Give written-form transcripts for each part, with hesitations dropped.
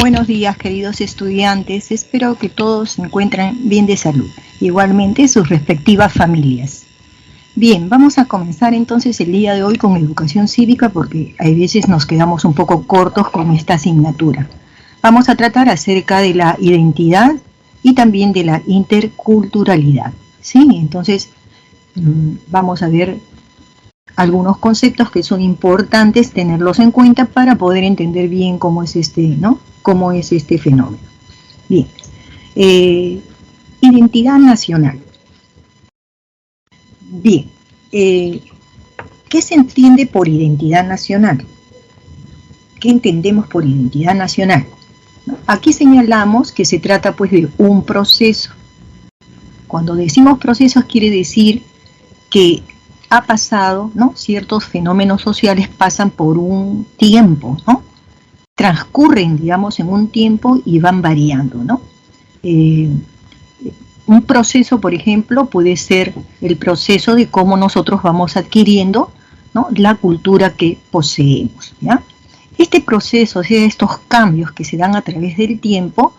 Buenos días, queridos estudiantes. Espero que todos se encuentren bien de salud. Igualmente sus respectivas familias. Bien, vamos a comenzar entonces el día de hoy con educación cívica porque a veces nos quedamos un poco cortos con esta asignatura. Vamos a tratar acerca de la identidad y también de la interculturalidad. ¿Sí? Entonces, vamos a ver algunos conceptos que son importantes tenerlos en cuenta para poder entender bien cómo es cómo es este fenómeno. Bien, identidad nacional. Bien, ¿qué se entiende por identidad nacional? ¿Qué entendemos por identidad nacional? Aquí señalamos que se trata pues de un proceso. Cuando decimos procesos quiere decir que ha pasado, ¿no? Ciertos fenómenos sociales pasan por un tiempo, ¿no? Transcurren, digamos, en un tiempo y van variando, ¿no? Un proceso, por ejemplo, puede ser el proceso de cómo nosotros vamos adquiriendo, ¿no? La cultura que poseemos, ¿ya? Este proceso, o sea, estos cambios que se dan a través del tiempo,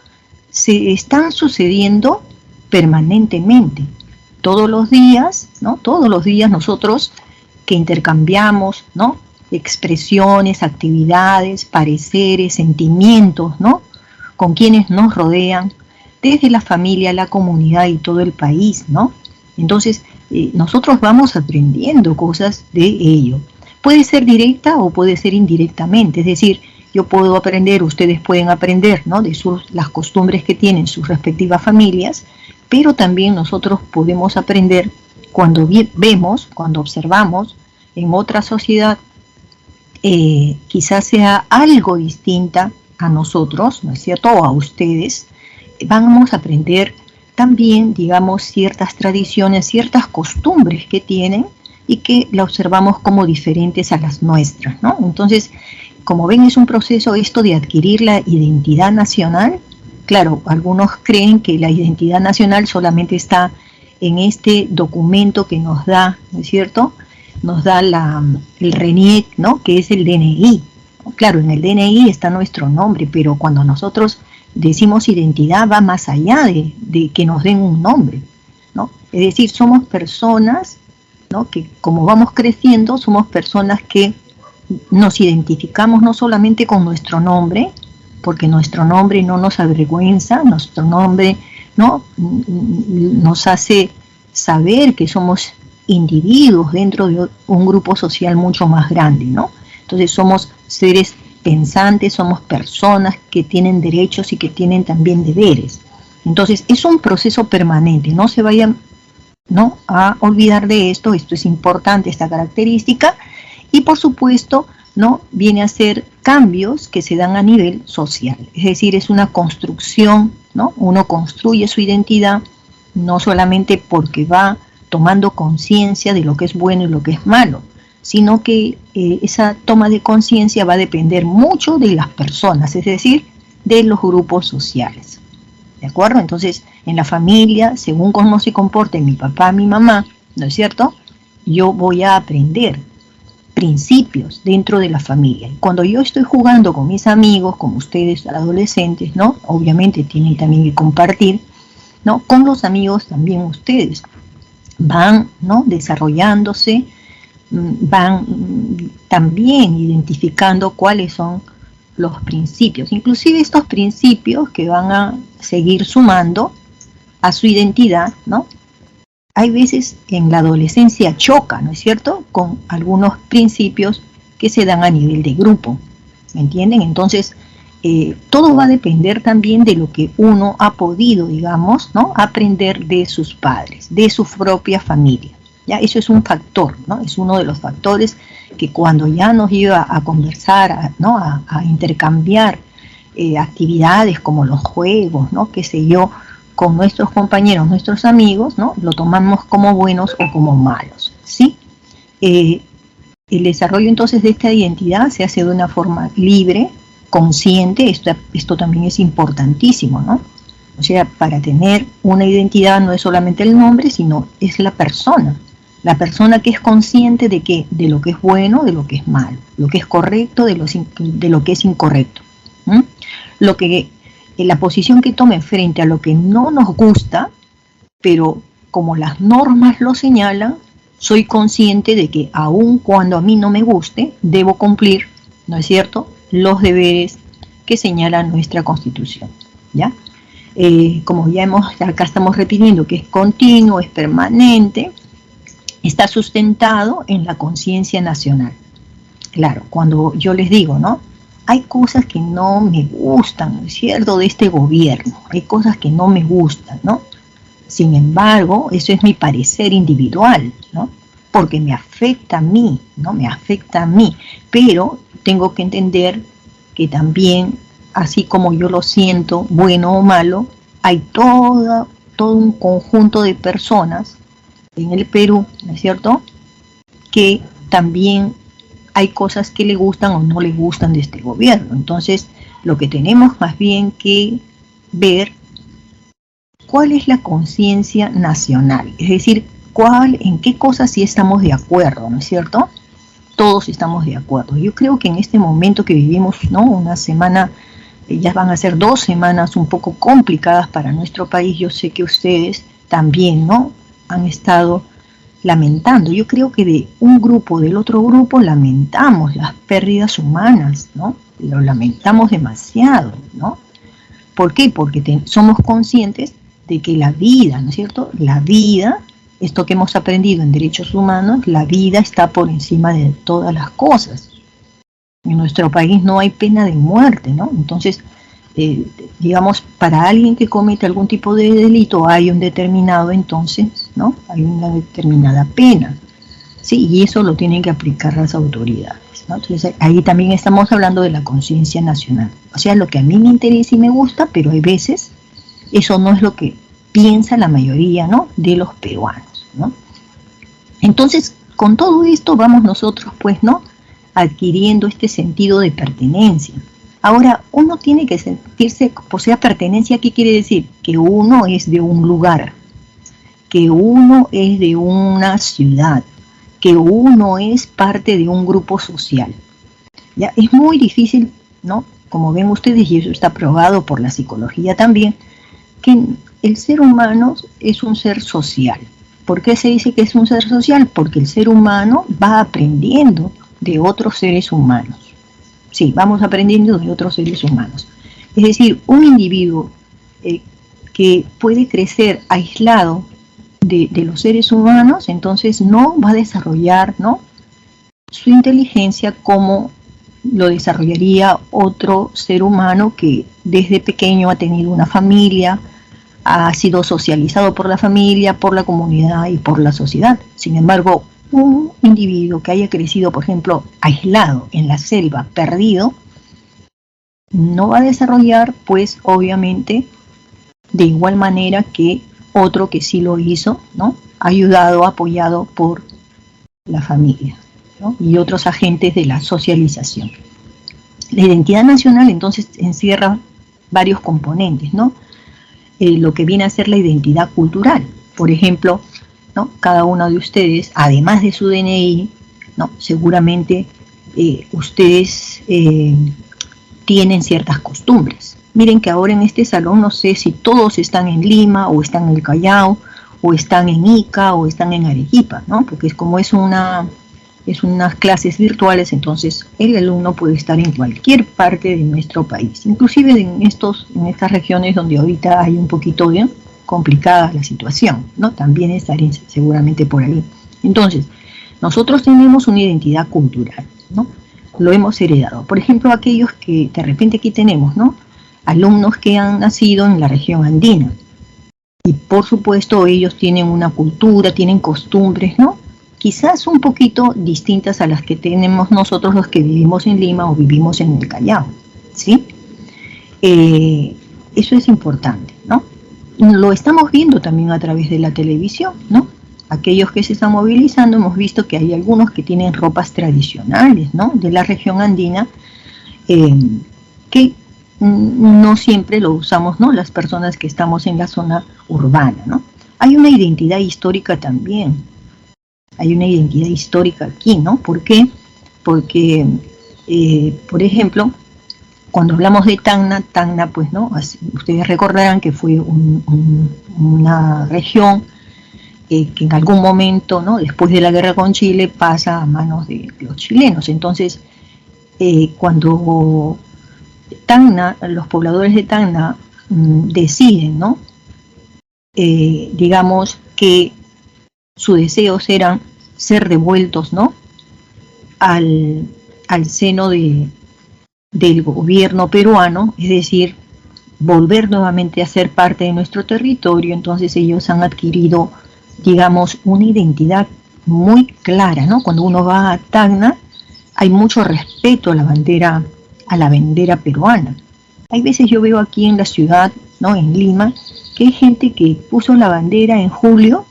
se están sucediendo permanentemente. Todos los días, ¿no? Todos los días nosotros que intercambiamos, ¿no? Expresiones, actividades, pareceres, sentimientos, ¿no? Con quienes nos rodean, desde la familia, la comunidad y todo el país, ¿no? Entonces, nosotros vamos aprendiendo cosas de ello. Puede ser directa o puede ser indirectamente, es decir, yo puedo aprender, ustedes pueden aprender, ¿no? De las costumbres que tienen sus respectivas familias, pero también nosotros podemos aprender cuando vemos, cuando observamos en otra sociedad, quizás sea algo distinta a nosotros, ¿no es cierto?, o a ustedes, vamos a aprender también, digamos, ciertas tradiciones, ciertas costumbres que tienen y que la observamos como diferentes a las nuestras, ¿no? Entonces, como ven, es un proceso esto de adquirir la identidad nacional. Claro, algunos creen que la identidad nacional solamente está en este documento que nos da, ¿no es cierto?, nos da el RENIEC, ¿no?, que es el DNI. Claro, en el DNI está nuestro nombre, pero cuando nosotros decimos identidad va más allá de que nos den un nombre, ¿no? Es decir, somos personas, ¿no?, que como vamos creciendo, somos personas que nos identificamos no solamente con nuestro nombre, porque nuestro nombre no nos avergüenza, nuestro nombre, ¿no?, nos hace saber que somos individuos dentro de un grupo social mucho más grande, ¿no? Entonces somos seres pensantes, somos personas que tienen derechos y que tienen también deberes. Entonces es un proceso permanente, no se vayan, ¿no?, a olvidar de esto es importante, esta característica, y por supuesto, ¿no?, viene a ser cambios que se dan a nivel social, es decir, es una construcción, ¿no? Uno construye su identidad no solamente porque va tomando conciencia de lo que es bueno y lo que es malo, sino que esa toma de conciencia va a depender mucho de las personas, es decir, de los grupos sociales, ¿de acuerdo? Entonces, en la familia, según cómo se comporte mi papá, mi mamá, ¿no es cierto?, yo voy a aprender principios dentro de la familia. Cuando yo estoy jugando con mis amigos, como ustedes adolescentes, ¿no?, obviamente tienen también que compartir, ¿no?, con los amigos también ustedes van, ¿no?, desarrollándose, van también identificando cuáles son los principios, inclusive estos principios que van a seguir sumando a su identidad, ¿no? Hay veces en la adolescencia choca, ¿no es cierto?, con algunos principios que se dan a nivel de grupo, ¿me entienden? Entonces, todo va a depender también de lo que uno ha podido, digamos, ¿no?, aprender de sus padres, de su propia familia. ¿Ya? Eso es un factor, ¿no? Es uno de los factores que cuando ya nos iba a conversar, ¿no?, a intercambiar actividades como los juegos, ¿no?, qué sé yo, con nuestros compañeros, nuestros amigos, ¿no?, lo tomamos como buenos o como malos, ¿sí? El desarrollo entonces de esta identidad se hace de una forma libre, consciente, esto también es importantísimo, ¿no? O sea, para tener una identidad no es solamente el nombre, sino es la persona que es consciente de lo que es bueno, de lo que es malo, lo que es correcto, de lo que es incorrecto. La posición que tomen frente a lo que no nos gusta, pero como las normas lo señalan, soy consciente de que aun cuando a mí no me guste, debo cumplir, ¿no es cierto?, los deberes que señala nuestra Constitución, ¿ya? Como acá estamos repitiendo que es continuo, es permanente, está sustentado en la conciencia nacional. Claro, cuando yo les digo, ¿no?, hay cosas que no me gustan, ¿no es cierto?, de este gobierno, hay cosas que no me gustan, ¿no? Sin embargo, eso es mi parecer individual, ¿no? Porque me afecta a mí, ¿no? Me afecta a mí, pero tengo que entender que también, así como yo lo siento, bueno o malo, hay todo un conjunto de personas en el Perú, ¿no es cierto?, que también hay cosas que le gustan o no le gustan de este gobierno. Entonces, lo que tenemos más bien que ver, ¿cuál es la conciencia nacional? Es decir, en qué cosas sí estamos de acuerdo, ¿no es cierto? Todos estamos de acuerdo. Yo creo que en este momento que vivimos, ¿no?, una semana, ya van a ser 2 semanas un poco complicadas para nuestro país. Yo sé que ustedes también, ¿no?, han estado lamentando. Yo creo que de un grupo, del otro grupo, lamentamos las pérdidas humanas, ¿no? Lo lamentamos demasiado, ¿no? ¿Por qué? Porque somos conscientes de que la vida, ¿no es cierto?, la vida, esto que hemos aprendido en derechos humanos, la vida está por encima de todas las cosas. En nuestro país no hay pena de muerte, ¿no? Entonces, digamos, para alguien que comete algún tipo de delito hay un determinado, entonces, ¿no?, hay una determinada pena, ¿sí? Y eso lo tienen que aplicar las autoridades, ¿no? Entonces, ahí también estamos hablando de la conciencia nacional. O sea, lo que a mí me interesa y me gusta, pero hay veces eso no es lo que piensa la mayoría, ¿no?, de los peruanos, ¿no? Entonces, con todo esto vamos nosotros, pues, ¿no?, adquiriendo este sentido de pertenencia. Ahora, uno tiene que sentirse, o sea, pertenencia, ¿qué quiere decir? Que uno es de un lugar, que uno es de una ciudad, que uno es parte de un grupo social. Ya es muy difícil, ¿no?, como ven ustedes, y eso está probado por la psicología también, que el ser humano es un ser social. ¿Por qué se dice que es un ser social? Porque el ser humano va aprendiendo de otros seres humanos. Sí, vamos aprendiendo de otros seres humanos. Es decir, un individuo que puede crecer aislado de los seres humanos, entonces no va a desarrollar, ¿no?, su inteligencia como lo desarrollaría otro ser humano que desde pequeño ha tenido una familia, ha sido socializado por la familia, por la comunidad y por la sociedad. Sin embargo, un individuo que haya crecido, por ejemplo, aislado en la selva, perdido, no va a desarrollar, pues, obviamente, de igual manera que otro que sí lo hizo, ¿no?, ayudado, apoyado por la familia, ¿no?, y otros agentes de la socialización. La identidad nacional, entonces, encierra varios componentes, ¿no? Lo que viene a ser la identidad cultural. Por ejemplo, ¿no?, cada uno de ustedes, además de su DNI, ¿no?, seguramente ustedes tienen ciertas costumbres. Miren que ahora en este salón no sé si todos están en Lima, o están en el Callao, o están en Ica, o están en Arequipa, ¿no? Porque como es unas clases virtuales, entonces el alumno puede estar en cualquier parte de nuestro país, inclusive en estas regiones donde ahorita hay un poquito de complicada la situación, ¿no? También estaré seguramente por ahí. Entonces, nosotros tenemos una identidad cultural, ¿no? Lo hemos heredado. Por ejemplo, aquellos que de repente aquí tenemos, ¿no?, alumnos que han nacido en la región andina. Y por supuesto ellos tienen una cultura, tienen costumbres, ¿no?, quizás un poquito distintas a las que tenemos nosotros los que vivimos en Lima o vivimos en el Callao, ¿sí? Eso es importante, ¿no? Lo estamos viendo también a través de la televisión, ¿no? Aquellos que se están movilizando, hemos visto que hay algunos que tienen ropas tradicionales, ¿no?, de la región andina, que no siempre lo usamos, ¿no?, las personas que estamos en la zona urbana, ¿no? Hay una identidad histórica también, hay una identidad histórica aquí, ¿no? ¿Por qué? Porque, por ejemplo, cuando hablamos de Tacna, Tacna, pues, ¿no? Ustedes recordarán que fue una región que en algún momento, ¿no? Después de la guerra con Chile, pasa a manos de los chilenos. Entonces, cuando Tacna, los pobladores de Tacna deciden, ¿no? Digamos que sus deseos eran ser devueltos, ¿no? al seno del gobierno peruano, es decir, volver nuevamente a ser parte de nuestro territorio. Entonces ellos han adquirido, digamos, una identidad muy clara, ¿no? Cuando uno va a Tacna, hay mucho respeto a la bandera peruana. Hay veces yo veo aquí en la ciudad, ¿no? En Lima, que hay gente que puso la bandera en julio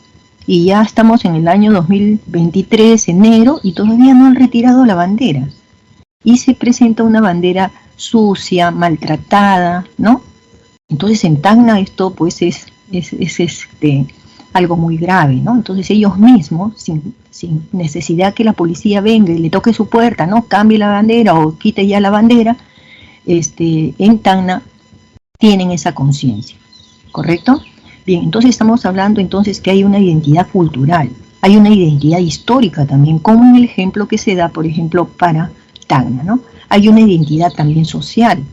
y ya estamos en el año 2023, enero, y todavía no han retirado la bandera. Y se presenta una bandera sucia, maltratada, ¿no? Entonces en Tacna esto pues es algo muy grave, ¿no? Entonces ellos mismos, sin necesidad que la policía venga y le toque su puerta, ¿no? Cambie la bandera o quite ya la bandera, en Tacna tienen esa conciencia, ¿correcto? Bien, entonces estamos hablando entonces que hay una identidad cultural, hay una identidad histórica también, como en el ejemplo que se da, por ejemplo, para Tacna, ¿no? Hay una identidad también social,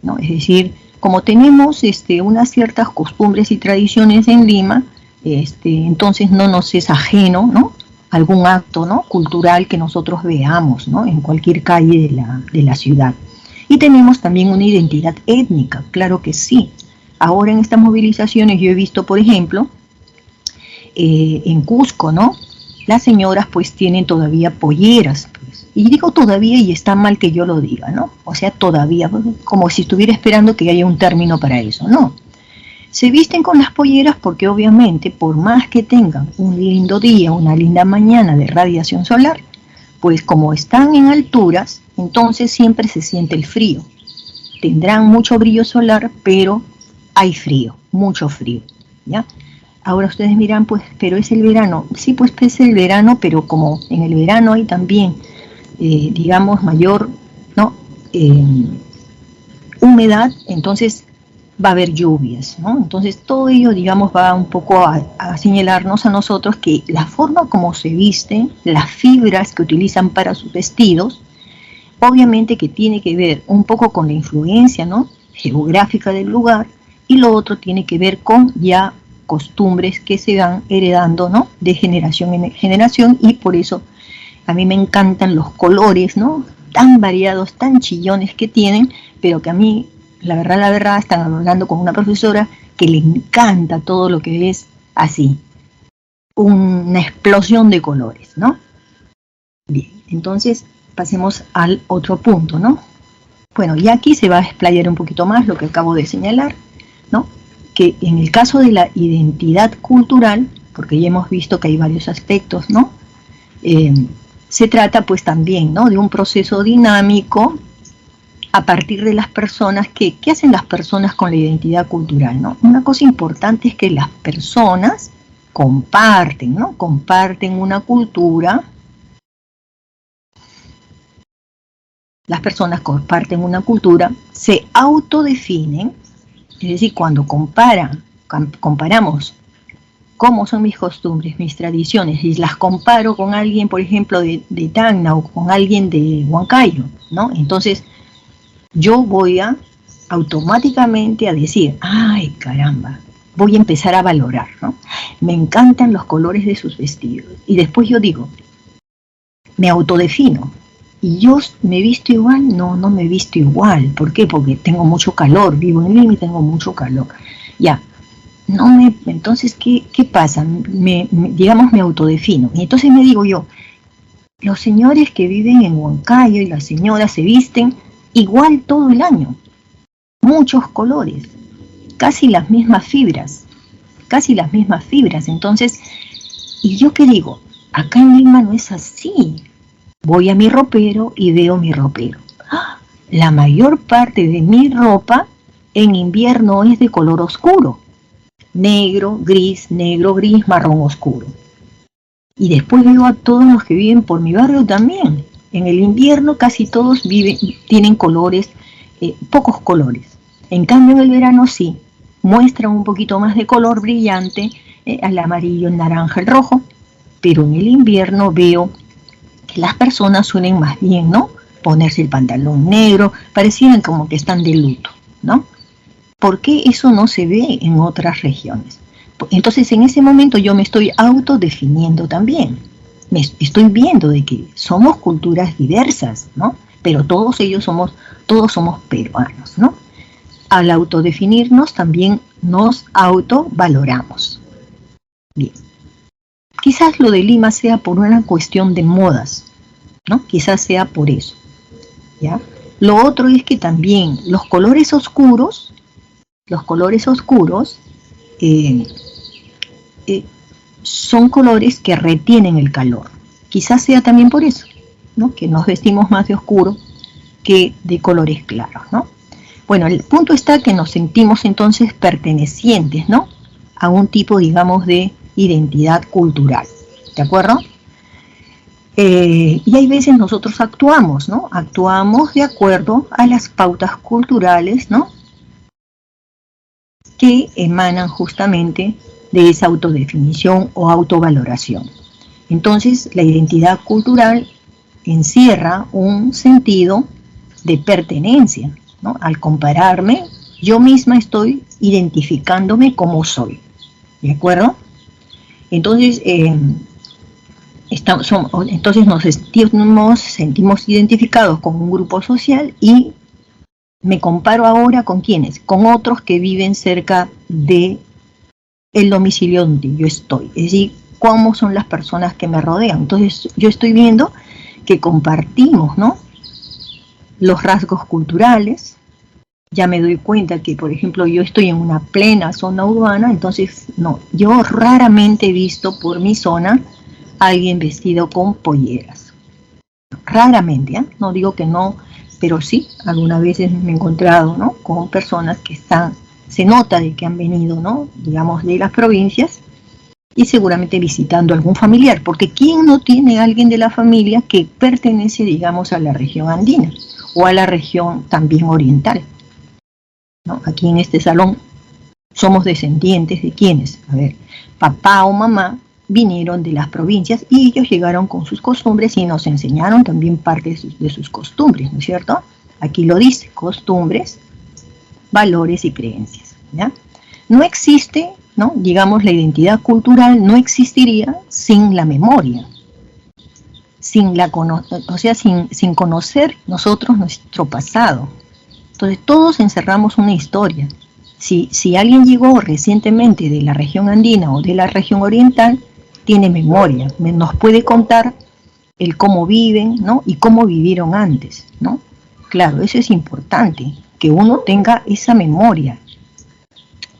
¿no? Es decir, como tenemos unas ciertas costumbres y tradiciones en Lima, entonces no nos es ajeno, ¿no? Algún acto, ¿no? Cultural que nosotros veamos, ¿no? En cualquier calle de la ciudad. Y tenemos también una identidad étnica, claro que sí. Ahora en estas movilizaciones yo he visto, por ejemplo, en Cusco, ¿no? Las señoras pues tienen todavía polleras, pues. Y digo todavía y está mal que yo lo diga, ¿no? O sea, todavía, como si estuviera esperando que haya un término para eso, no. Se visten con las polleras porque obviamente, por más que tengan un lindo día, una linda mañana de radiación solar, pues como están en alturas, entonces siempre se siente el frío. Tendrán mucho brillo solar, pero hay frío, mucho frío, ¿ya? Ahora ustedes miran, pues, pero es el verano. Sí, pues es el verano, pero como en el verano hay también, digamos, mayor, ¿no? Humedad, entonces va a haber lluvias, ¿no? Entonces todo ello, digamos, va un poco a señalarnos a nosotros que la forma como se visten, las fibras que utilizan para sus vestidos, obviamente que tiene que ver un poco con la influencia, ¿no? Geográfica del lugar, y lo otro tiene que ver con ya costumbres que se van heredando, ¿no? De generación en generación, y por eso a mí me encantan los colores, ¿no? Tan variados, tan chillones que tienen, pero que a mí, la verdad, están hablando con una profesora que le encanta todo lo que es así, una explosión de colores, ¿no? Bien, entonces pasemos al otro punto, ¿no? Bueno, y aquí se va a explayar un poquito más lo que acabo de señalar, ¿no? Que en el caso de la identidad cultural, porque ya hemos visto que hay varios aspectos, ¿no? Se trata pues también, ¿no? De un proceso dinámico a partir de las personas. ¿Qué hacen las personas con la identidad cultural, ¿no? Una cosa importante es que las personas comparten, ¿no? Comparten una cultura. Las personas comparten una cultura, se autodefinen, es decir, cuando comparamos cómo son mis costumbres, mis tradiciones, y las comparo con alguien, por ejemplo, de Tacna o con alguien de Huancayo, ¿no? Entonces, yo voy a automáticamente a decir, ay, caramba, voy a empezar a valorar, ¿no? Me encantan los colores de sus vestidos. Y después yo digo, me autodefino. ¿Y yo me visto igual? No, no me visto igual. ¿Por qué? Porque tengo mucho calor, vivo en Lima y tengo mucho calor. Ya, entonces, ¿qué pasa? Digamos, me autodefino. Y entonces me digo yo, los señores que viven en Huancayo y las señoras se visten igual todo el año. Muchos colores, casi las mismas fibras. Entonces, ¿y yo qué digo? Acá en Lima no es así. Voy a mi ropero y veo mi ropero. La mayor parte de mi ropa en invierno es de color oscuro. Negro, gris, marrón oscuro. Y después veo a todos los que viven por mi barrio también. En el invierno casi todos tienen colores pocos colores. En cambio en el verano sí, muestran un poquito más de color brillante, el amarillo, el naranja, el rojo, pero en el invierno veo que las personas suelen más bien, ¿no? Ponerse el pantalón negro, parecieran como que están de luto, ¿no? ¿Por qué eso no se ve en otras regiones? Entonces en ese momento yo me estoy autodefiniendo también. Me estoy viendo de que somos culturas diversas, ¿no? Pero todos somos peruanos, ¿no? Al autodefinirnos también nos autovaloramos. Bien. Quizás lo de Lima sea por una cuestión de modas, ¿no? Quizás sea por eso, ¿ya? Lo otro es que también los colores oscuros son colores que retienen el calor. Quizás sea también por eso, ¿no? Que nos vestimos más de oscuro que de colores claros, ¿no? Bueno, el punto está que nos sentimos entonces pertenecientes, ¿no? A un tipo, digamos, de identidad cultural, ¿de acuerdo? Y hay veces nosotros actuamos, ¿no? Actuamos de acuerdo a las pautas culturales, ¿no? Que emanan justamente de esa autodefinición o autovaloración. Entonces, la identidad cultural encierra un sentido de pertenencia, ¿no? Al compararme, yo misma estoy identificándome como soy, ¿de acuerdo? Entonces, entonces nos sentimos identificados con un grupo social y me comparo ahora con ¿quiénes? Con otros que viven cerca de el domicilio donde yo estoy, es decir, cómo son las personas que me rodean. Entonces yo estoy viendo que compartimos, ¿no? Los rasgos culturales. Ya me doy cuenta que, por ejemplo, yo estoy en una plena zona urbana, entonces no, yo raramente he visto por mi zona a alguien vestido con polleras. Raramente, ¿eh? No digo que no, pero sí, algunas veces me he encontrado, ¿no? Con personas que se nota de que han venido, ¿no? Digamos, de las provincias y seguramente visitando a algún familiar, porque ¿quién no tiene a alguien de la familia que pertenece, digamos, a la región andina o a la región también oriental? ¿No? Aquí en este salón somos descendientes de quienes, a ver, papá o mamá vinieron de las provincias y ellos llegaron con sus costumbres y nos enseñaron también parte de sus costumbres, ¿no es cierto? Aquí lo dice, costumbres, valores y creencias, ¿ya? No existe, ¿no? Digamos, la identidad cultural no existiría sin la memoria, sin conocer nosotros nuestro pasado. Entonces todos encerramos una historia. Si alguien llegó recientemente de la región andina o de la región oriental, tiene memoria, nos puede contar el cómo viven, ¿no? Y cómo vivieron antes, ¿no? Claro, eso es importante, que uno tenga esa memoria.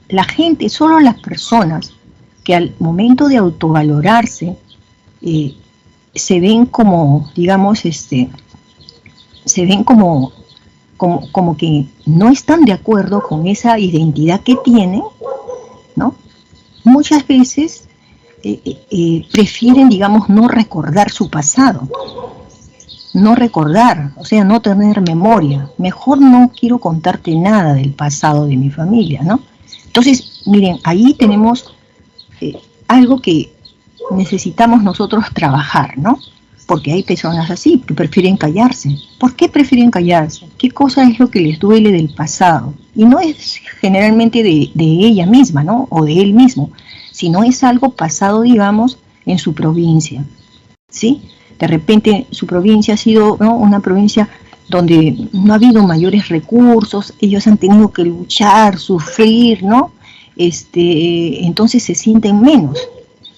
La gente, solo las personas que al momento de autovalorarse se ven como, digamos, se ven como que no están de acuerdo con esa identidad que tienen, ¿no? Muchas veces prefieren, digamos, no recordar su pasado, no recordar, o sea, no tener memoria. Mejor no quiero contarte nada del pasado de mi familia, ¿no? Entonces, miren, ahí tenemos algo que necesitamos nosotros trabajar, ¿no? Porque hay personas así que prefieren callarse. ¿Por qué prefieren callarse? ¿Qué cosa es lo que les duele del pasado? Y no es generalmente de ella misma, ¿no? O de él mismo, sino es algo pasado, digamos, en su provincia, ¿sí? De repente su provincia ha sido, ¿no?, una provincia donde no ha habido mayores recursos, ellos han tenido que luchar, sufrir, ¿no? Entonces se sienten menos.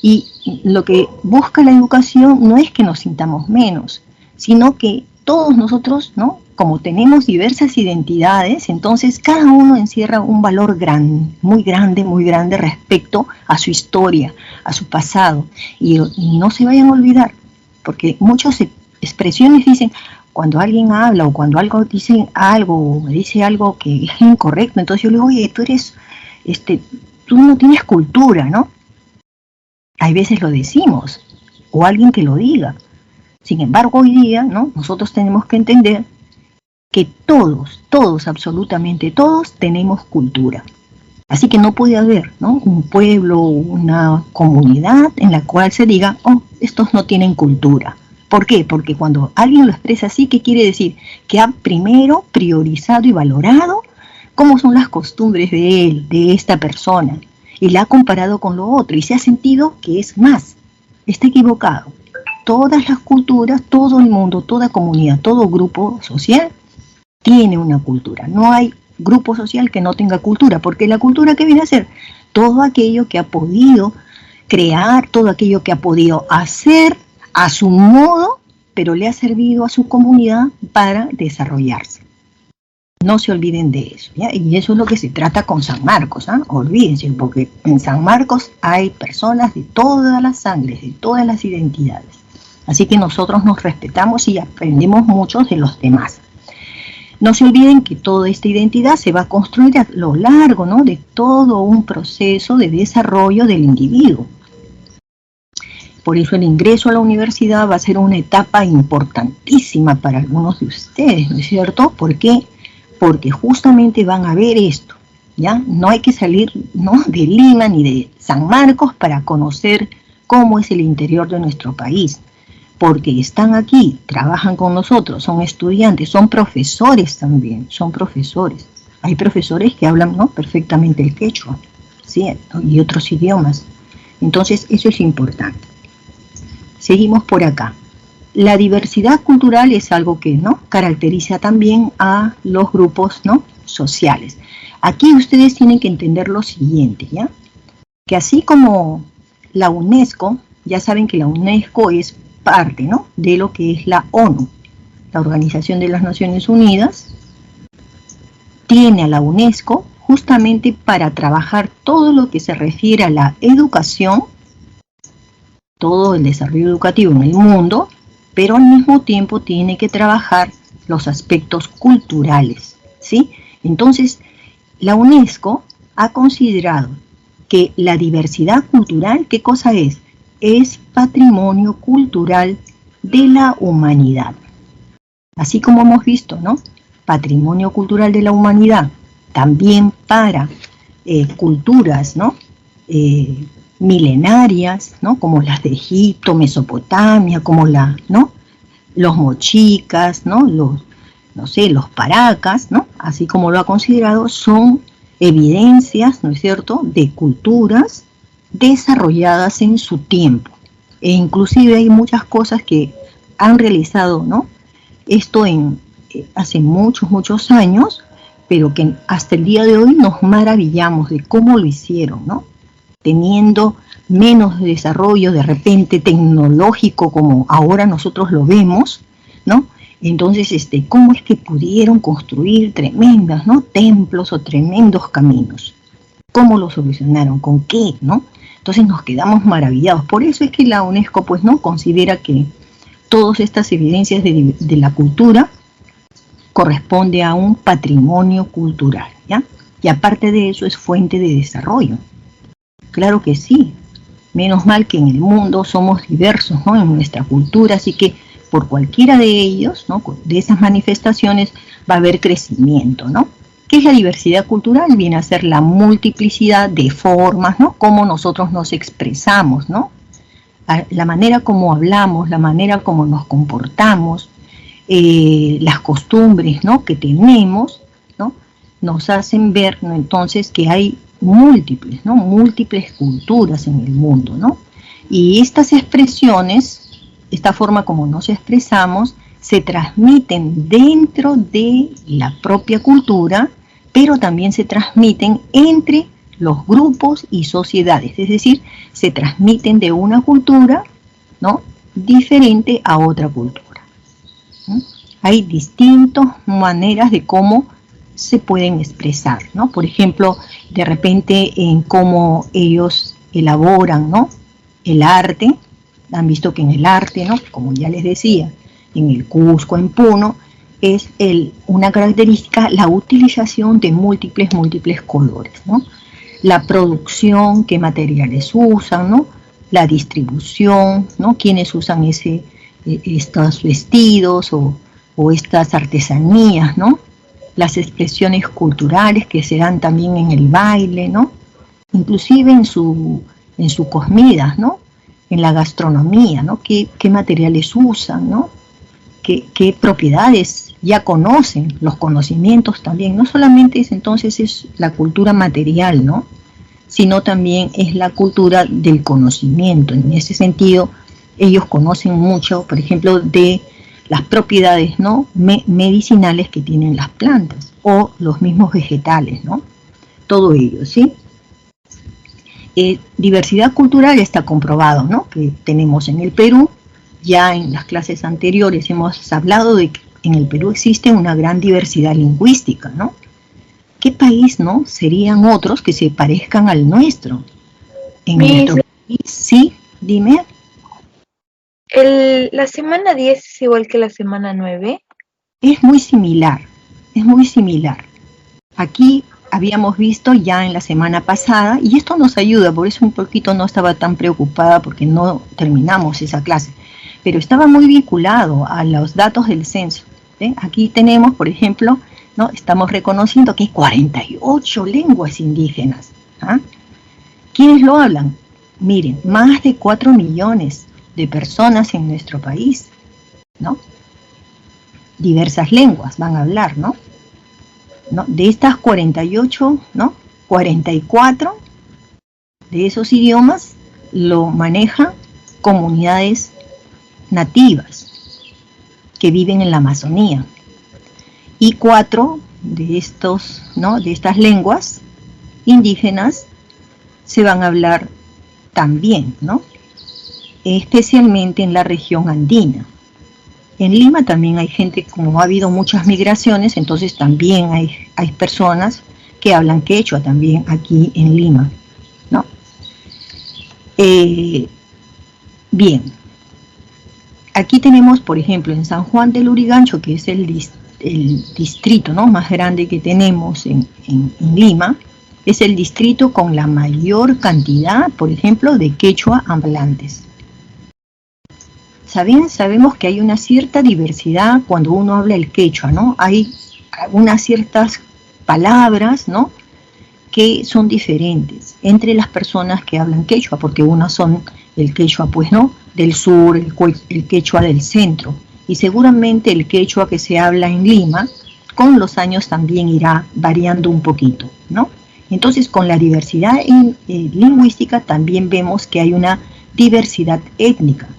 Y lo que busca la educación no es que nos sintamos menos, sino que todos nosotros, ¿no?, como tenemos diversas identidades, entonces cada uno encierra un valor muy grande respecto a su historia, a su pasado. Y no se vayan a olvidar, porque muchas expresiones dicen, cuando alguien habla o cuando algo dice algo o me dice algo que es incorrecto, entonces yo le digo, oye, tú no tienes cultura, ¿no? Hay veces lo decimos, o alguien que lo diga. Sin embargo, hoy día, ¿no?, nosotros tenemos que entender que todos, absolutamente todos, tenemos cultura. Así que no puede haber, ¿no?, un pueblo, una comunidad en la cual se diga, oh, estos no tienen cultura. ¿Por qué? Porque cuando alguien lo expresa así, ¿qué quiere decir? Que ha primero priorizado y valorado cómo son las costumbres de él, de esta persona, y la ha comparado con lo otro y se ha sentido que es más. Está equivocado. Todas las culturas, todo el mundo, toda comunidad, todo grupo social tiene una cultura. No hay grupo social que no tenga cultura, porque la cultura, ¿qué viene a ser? Todo aquello que ha podido crear, todo aquello que ha podido hacer a su modo, pero le ha servido a su comunidad para desarrollarse. No se olviden de eso, ¿ya? Y eso es lo que se trata con San Marcos, ¿ah? Olvídense, porque en San Marcos hay personas de todas las sangres, de todas las identidades. Así que nosotros nos respetamos y aprendemos mucho de los demás. No se olviden que toda esta identidad se va a construir a lo largo, ¿no?, de todo un proceso de desarrollo del individuo. Por eso el ingreso a la universidad va a ser una etapa importantísima para algunos de ustedes, ¿no es cierto? ¿Por qué? Porque justamente van a ver esto, ¿ya? No hay que salir, ¿no?, de Lima ni de San Marcos para conocer cómo es el interior de nuestro país. Porque están aquí, trabajan con nosotros, son estudiantes, son profesores también, son profesores. Hay profesores que hablan, ¿no?, perfectamente el quechua, ¿sí?, y otros idiomas. Entonces, eso es importante. Seguimos por acá. La diversidad cultural es algo que, ¿no?, caracteriza también a los grupos, ¿no?, sociales. Aquí ustedes tienen que entender lo siguiente, ¿ya? Que así como la UNESCO, ya saben que la UNESCO es parte, ¿no?, de lo que es la ONU, la Organización de las Naciones Unidas, tiene a la UNESCO justamente para trabajar todo lo que se refiere a la educación, todo el desarrollo educativo en el mundo, pero al mismo tiempo tiene que trabajar los aspectos culturales, ¿sí? Entonces, la UNESCO ha considerado que la diversidad cultural, ¿qué cosa es? Es patrimonio cultural de la humanidad. Así como hemos visto, ¿no?, patrimonio cultural de la humanidad, también para culturas, ¿no?, milenarias, ¿no?, como las de Egipto, Mesopotamia, como ¿no?, los mochicas, ¿no?, los paracas, ¿no?, así como lo ha considerado, son evidencias, ¿no es cierto?, de culturas desarrolladas en su tiempo. E inclusive hay muchas cosas que han realizado, ¿no?, esto hace muchos años, pero que hasta el día de hoy nos maravillamos de cómo lo hicieron, ¿no?, teniendo menos desarrollo de repente tecnológico como ahora nosotros lo vemos, ¿no? Entonces, ¿cómo es que pudieron construir tremendas, ¿no?, templos o tremendos caminos? ¿Cómo lo solucionaron? ¿Con qué? ¿No? Entonces nos quedamos maravillados. Por eso es que la UNESCO, pues, ¿no?, considera que todas estas evidencias de la cultura corresponde a un patrimonio cultural, ¿ya? Y aparte de eso es fuente de desarrollo. Claro que sí. Menos mal que en el mundo somos diversos, ¿no?, en nuestra cultura, así que por cualquiera de ellos, ¿no?, de esas manifestaciones va a haber crecimiento, ¿no? ¿Qué es la diversidad cultural? Viene a ser la multiplicidad de formas, ¿no?, cómo nosotros nos expresamos, ¿no? La manera como hablamos, la manera como nos comportamos, las costumbres, ¿no?, que tenemos, ¿no?, nos hacen ver, ¿no?, entonces que hay múltiples, ¿no?, múltiples culturas en el mundo, ¿no? Y estas expresiones, esta forma como nos expresamos, se transmiten dentro de la propia cultura, pero también se transmiten entre los grupos y sociedades, es decir, se transmiten de una cultura, ¿no?, diferente a otra cultura, ¿no? Hay distintas maneras de cómo se pueden expresar, ¿no? Por ejemplo, de repente en cómo ellos elaboran, ¿no?, el arte. Han visto que en el arte, ¿no?, como ya les decía, en el Cusco, en Puno, es una característica la utilización de múltiples colores, ¿no? La producción, qué materiales usan, ¿no?, la distribución, ¿no?, quiénes usan estos vestidos o o estas artesanías, ¿no? Las expresiones culturales que se dan también en el baile, ¿no? Inclusive en su comidas, ¿no? En la gastronomía, ¿no? ¿Qué materiales usan, ¿no? ¿Qué propiedades ya conocen? Los conocimientos también. No solamente entonces es la cultura material, ¿no? Sino también es la cultura del conocimiento. En ese sentido, ellos conocen mucho, por ejemplo, de las propiedades, ¿no? medicinales que tienen las plantas o los mismos vegetales, ¿no? Todo ello, ¿sí? Diversidad cultural está comprobado, ¿no? Que tenemos en el Perú, ya en las clases anteriores hemos hablado de que en el Perú existe una gran diversidad lingüística, ¿no? ¿Qué país, no, serían otros que se parezcan al nuestro? En nuestro país, sí, dime. ¿La semana 10 es igual que la semana 9? Es muy similar, es muy similar. Aquí habíamos visto ya en la semana pasada, y esto nos ayuda, por eso un poquito no estaba tan preocupada porque no terminamos esa clase, pero estaba muy vinculado a los datos del censo. Aquí tenemos, por ejemplo, ¿no? Estamos reconociendo que hay 48 lenguas indígenas. ¿Ah? ¿Quiénes lo hablan? Miren, más de 4 millones de personas en nuestro país, ¿no? Diversas lenguas van a hablar, ¿no? De estas 48, ¿no? 44 de esos idiomas lo manejan comunidades nativas que viven en la Amazonía. Y 4 de estos, ¿no? De estas lenguas indígenas se van a hablar también, ¿no? Especialmente en la región andina. En Lima también hay gente, como ha habido muchas migraciones, entonces también hay personas que hablan quechua también aquí en Lima, ¿no? Bien, aquí tenemos, por ejemplo, en San Juan del Lurigancho, que es el distrito, ¿no? más grande que tenemos en Lima, es el distrito con la mayor cantidad, por ejemplo, de quechua hablantes. Sabemos que hay una cierta diversidad cuando uno habla el quechua, ¿no? Hay unas ciertas palabras, ¿no? Que son diferentes entre las personas que hablan quechua, porque unas son el quechua, pues, ¿no? Del sur, el quechua del centro, y seguramente el quechua que se habla en Lima, con los años también irá variando un poquito, ¿no? Entonces, con la diversidad lingüística también vemos que hay una diversidad étnica.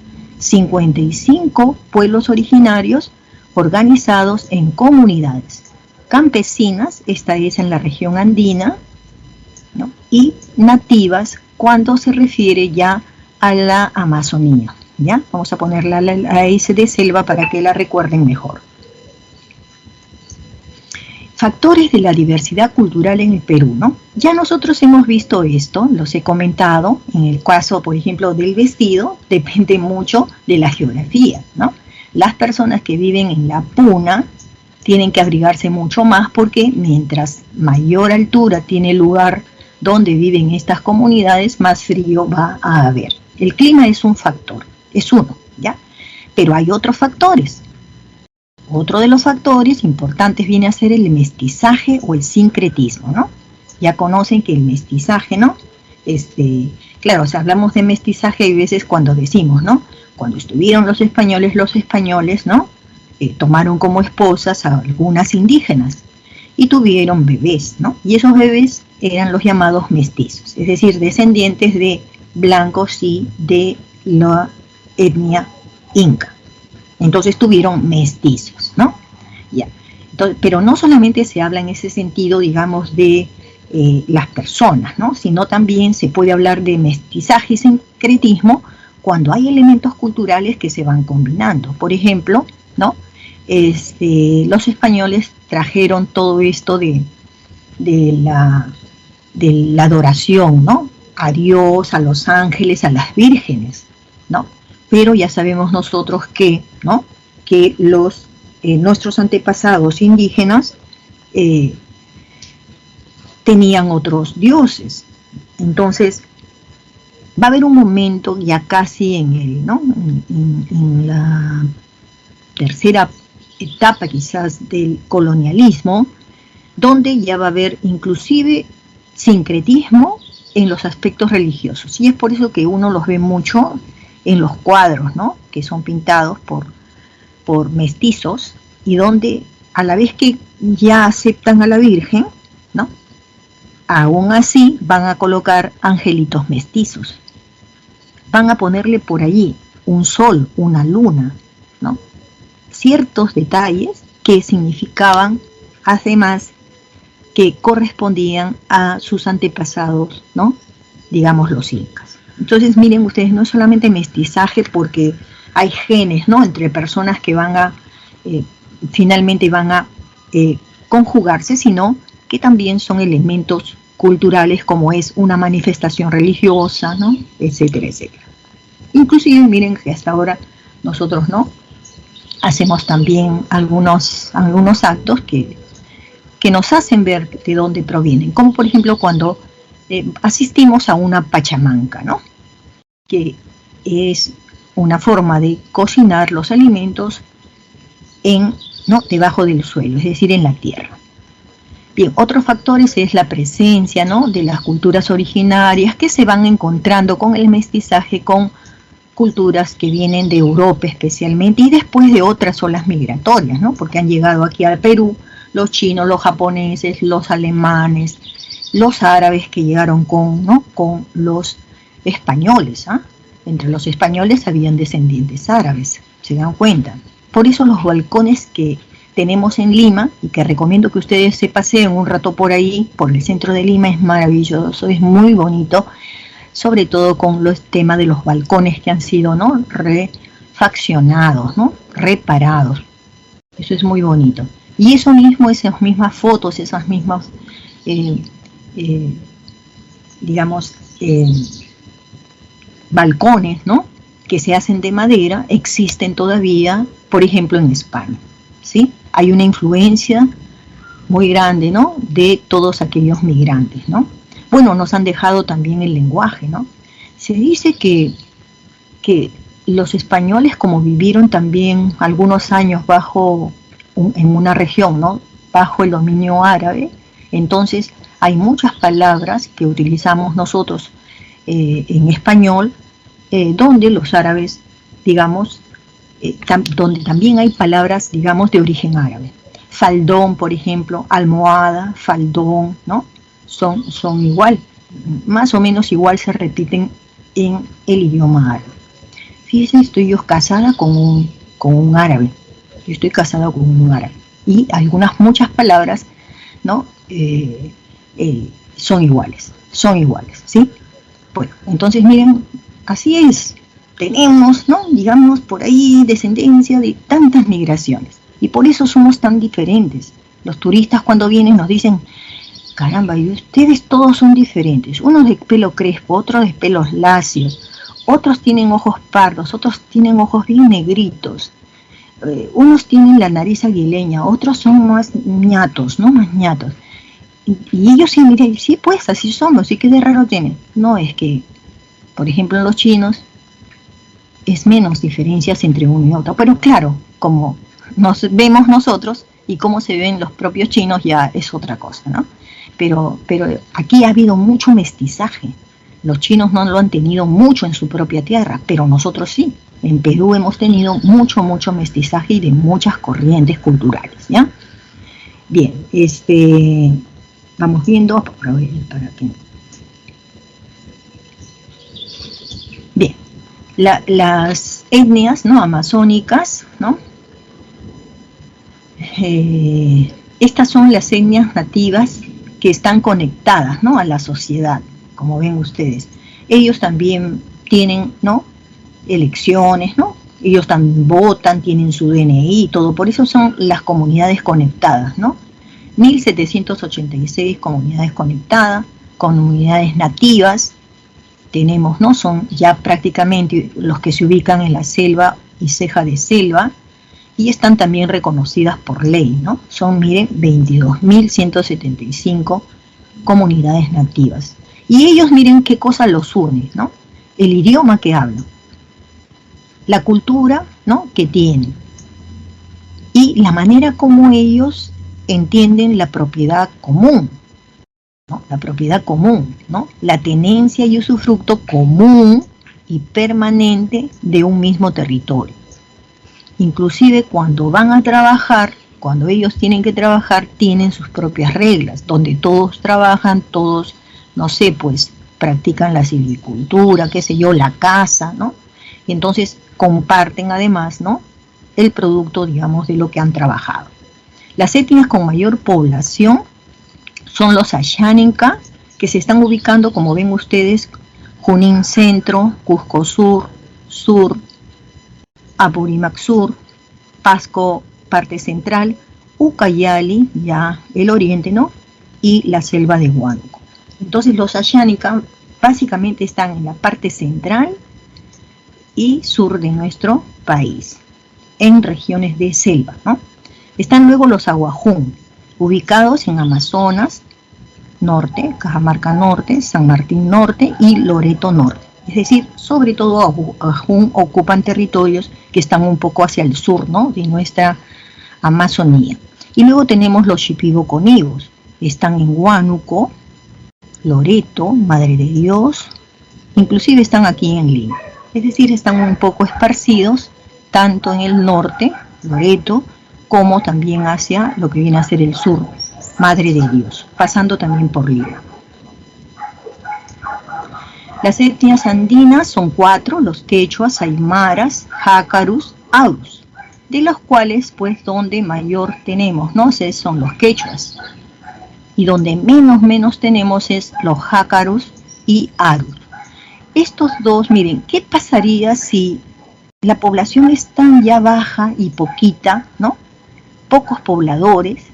55 pueblos originarios organizados en comunidades campesinas, esta es en la región andina, ¿no? Y nativas cuando se refiere ya a la Amazonía, ¿ya? Vamos a ponerla a S de selva para que la recuerden mejor. Factores de la diversidad cultural en el Perú, ¿no? Ya nosotros hemos visto esto, los he comentado, en el caso, por ejemplo, del vestido, depende mucho de la geografía, ¿no? Las personas que viven en la puna tienen que abrigarse mucho más porque mientras mayor altura tiene lugar donde viven estas comunidades, más frío va a haber. El clima es un factor, es uno, ¿ya? Pero hay otros factores. Otro de los factores importantes viene a ser el mestizaje o el sincretismo, ¿no? Ya conocen que el mestizaje, ¿no? Claro, si hablamos de mestizaje hay veces cuando decimos, ¿no? Cuando estuvieron los españoles, ¿no? Tomaron como esposas a algunas indígenas y tuvieron bebés, ¿no? Y esos bebés eran los llamados mestizos, es decir, descendientes de blancos y de la etnia inca. Entonces tuvieron mestizos, ¿no? Ya. Entonces, pero no solamente se habla en ese sentido, digamos, de las personas, ¿no? Sino también se puede hablar de mestizaje y sincretismo cuando hay elementos culturales que se van combinando. Por ejemplo, ¿no? Los españoles trajeron todo esto de la adoración, ¿no? A Dios, a los ángeles, a las vírgenes, ¿no? Pero ya sabemos nosotros que, ¿no? Que nuestros antepasados indígenas tenían otros dioses. Entonces, va a haber un momento ya casi en la tercera etapa quizás del colonialismo, donde ya va a haber inclusive sincretismo en los aspectos religiosos. Y es por eso que uno los ve mucho en los cuadros, ¿no? Que son pintados por mestizos, y donde a la vez que ya aceptan a la Virgen, ¿no? Aún así van a colocar angelitos mestizos. Van a ponerle por allí un sol, una luna, ¿no? Ciertos detalles que significaban, además, que correspondían a sus antepasados, ¿no? Digamos, los incas. Entonces, miren ustedes, no es solamente mestizaje porque hay genes, ¿no? Entre personas que van a, finalmente van a conjugarse, sino que también son elementos culturales, como es una manifestación religiosa, ¿no? Etcétera, etcétera. Inclusive, miren que hasta ahora nosotros, ¿no? Hacemos también algunos actos que nos hacen ver de dónde provienen, como por ejemplo cuando asistimos a una pachamanca, ¿no? Que es una forma de cocinar los alimentos ¿no? debajo del suelo, es decir, en la tierra. Bien, otros factores es la presencia, ¿no? de las culturas originarias que se van encontrando con el mestizaje, con culturas que vienen de Europa especialmente, y después de otras olas migratorias, ¿no? porque han llegado aquí al Perú los chinos, los japoneses, los alemanes, los árabes que llegaron con los españoles. ¿Ah? Entre los españoles habían descendientes árabes, ¿se dan cuenta? Por eso los balcones que tenemos en Lima, y que recomiendo que ustedes se paseen un rato por ahí, por el centro de Lima, es maravilloso, es muy bonito, sobre todo con los temas de los balcones que han sido, ¿no? refaccionados, ¿no? reparados. Eso es muy bonito. Y eso mismo, esas mismas fotos, esas mismas, digamos, balcones, ¿no? que se hacen de madera, existen todavía, por ejemplo, en España, ¿sí? Hay una influencia muy grande, ¿no? de todos aquellos migrantes, ¿no? Bueno, nos han dejado también el lenguaje, ¿no? Se dice que los españoles, como vivieron también algunos años en una región, ¿no? bajo el dominio árabe, entonces hay muchas palabras que utilizamos nosotros en español, donde los árabes, digamos, donde también hay palabras, digamos, de origen árabe. Faldón, por ejemplo, almohada, faldón, ¿no? Son igual, más o menos igual se repiten en el idioma árabe. Fíjense, estoy yo casada con un árabe. Yo estoy casada con un árabe. Y muchas palabras, ¿no? Son iguales, ¿sí? Bueno, entonces miren, así es. Tenemos, ¿no? digamos, por ahí descendencia de tantas migraciones. Y por eso somos tan diferentes. Los turistas cuando vienen nos dicen, caramba, y ustedes todos son diferentes. Unos de pelo crespo, otros de pelos lacios, otros tienen ojos pardos, otros tienen ojos bien negritos. Unos tienen la nariz aguileña, otros son más ñatos, ¿no? Más ñatos. Y ellos sí, miren, sí, pues así somos, ¿y qué de raro tienen? No, es que, por ejemplo, en los chinos es menos diferencias entre uno y otro. Pero claro, como nos vemos nosotros y cómo se ven los propios chinos ya es otra cosa, ¿no? Pero aquí ha habido mucho mestizaje. Los chinos no lo han tenido mucho en su propia tierra, pero nosotros sí. En Perú hemos tenido mucho mestizaje y de muchas corrientes culturales, ¿ya? Bien, vamos viendo, para que... Bien, las etnias, ¿no? amazónicas, ¿no? Estas son las etnias nativas que están conectadas, ¿no? a la sociedad, como ven ustedes. Ellos también tienen, ¿no? elecciones, ¿no? Ellos también votan, tienen su DNI y todo, por eso son las comunidades conectadas, ¿no? 1786 comunidades conectadas, comunidades nativas, tenemos, ¿no? Son ya prácticamente los que se ubican en la selva y ceja de selva, y están también reconocidas por ley, ¿no? Son, miren, 22.175 comunidades nativas. Y ellos, miren qué cosa los une, ¿no? El idioma que hablan, la cultura, ¿no? que tienen, y la manera como ellos entienden la propiedad común, ¿no? La propiedad común, ¿no? La tenencia y usufructo común y permanente de un mismo territorio. Inclusive cuando van a trabajar, cuando ellos tienen que trabajar, tienen sus propias reglas, donde todos trabajan, todos, no sé, pues practican la silvicultura, qué sé yo, la caza, ¿no? Y entonces comparten además, ¿no?, el producto, digamos, de lo que han trabajado. Las etnias con mayor población son los Ashaninka, que se están ubicando, como ven ustedes, Junín Centro, Cusco Sur, Sur, Apurímac Sur, Pasco parte central, Ucayali, ya el oriente, ¿no?, y la selva de Huánuco. Entonces los Ashaninka básicamente están en la parte central y sur de nuestro país, en regiones de selva, ¿no? Están luego los Aguajún, ubicados en Amazonas Norte, Cajamarca Norte, San Martín Norte y Loreto Norte. Es decir, sobre todo Aguajún ocupan territorios que están un poco hacia el sur, ¿no?, de nuestra Amazonía. Y luego tenemos los Shipibo-Conibos, están en Huánuco, Loreto, Madre de Dios, inclusive están aquí en Lima. Es decir, están un poco esparcidos tanto en el norte, Loreto, como también hacia lo que viene a ser el sur, Madre de Dios, pasando también por Lima. Las etnias andinas son 4, los quechuas, aymaras, jácarus, aurus, de los cuales, pues, donde mayor tenemos, ¿no?, son los quechuas, y donde menos tenemos es los jácarus y arus. Estos dos, miren, ¿qué pasaría si la población es tan ya baja y poquita, ¿no?, pocos pobladores?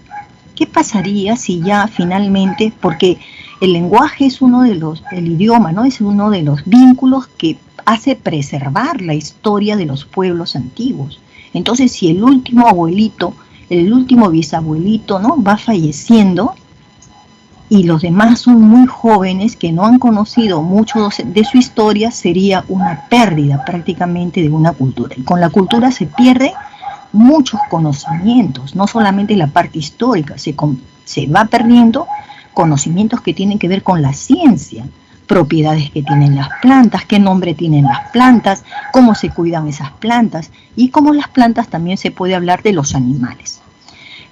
¿Qué pasaría si ya finalmente, porque el lenguaje es uno de los, el idioma, ¿no?, es uno de los vínculos que hace preservar la historia de los pueblos antiguos? Entonces, si el último abuelito, el último bisabuelito, ¿no?, va falleciendo y los demás son muy jóvenes que no han conocido mucho de su historia, sería una pérdida prácticamente de una cultura. Y con la cultura se pierde muchos conocimientos, no solamente la parte histórica, se va perdiendo conocimientos que tienen que ver con la ciencia, propiedades que tienen las plantas, qué nombre tienen las plantas, cómo se cuidan esas plantas, y cómo las plantas también se puede hablar de los animales.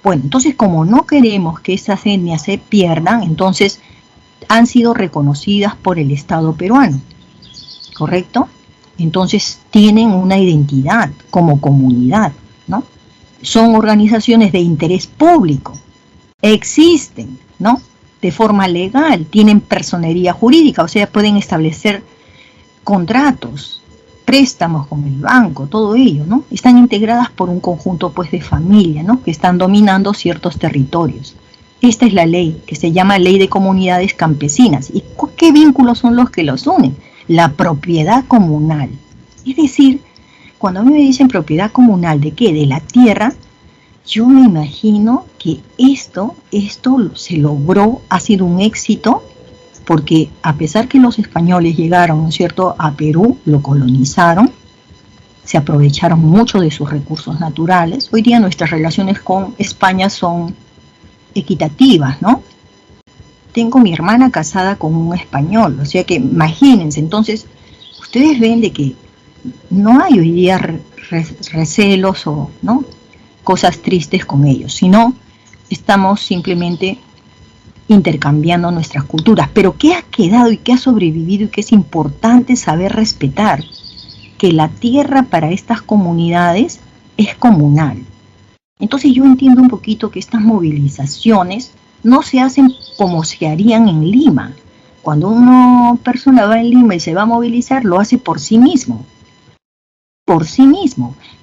Bueno, entonces como no queremos que esas etnias se pierdan, entonces han sido reconocidas por el Estado peruano, ¿correcto? Entonces tienen una identidad como comunidad, ¿no? Son organizaciones de interés público, existen, ¿no?, de forma legal, tienen personería jurídica, o sea, pueden establecer contratos, préstamos con el banco, todo ello, ¿no? Están integradas por un conjunto, pues, de familia, ¿no?, que están dominando ciertos territorios. Esta es la ley, que se llama Ley de Comunidades Campesinas. ¿Y qué vínculos son los que los unen? La propiedad comunal. Es decir, cuando a mí me dicen propiedad comunal, ¿de qué? De la tierra, yo me imagino que esto se logró, ha sido un éxito, porque a pesar que los españoles llegaron, ¿no es cierto?, a Perú, lo colonizaron, se aprovecharon mucho de sus recursos naturales. Hoy día nuestras relaciones con España son equitativas, ¿no? Tengo mi hermana casada con un español, o sea que imagínense, entonces, ustedes ven de que no hay hoy día recelos o, ¿no?, cosas tristes con ellos, sino estamos simplemente intercambiando nuestras culturas. Pero ¿qué ha quedado y qué ha sobrevivido y qué es importante saber respetar? Que la tierra para estas comunidades es comunal. Entonces yo entiendo un poquito que estas movilizaciones no se hacen como se harían en Lima. Cuando una persona va en Lima y se va a movilizar, lo hace por sí mismo.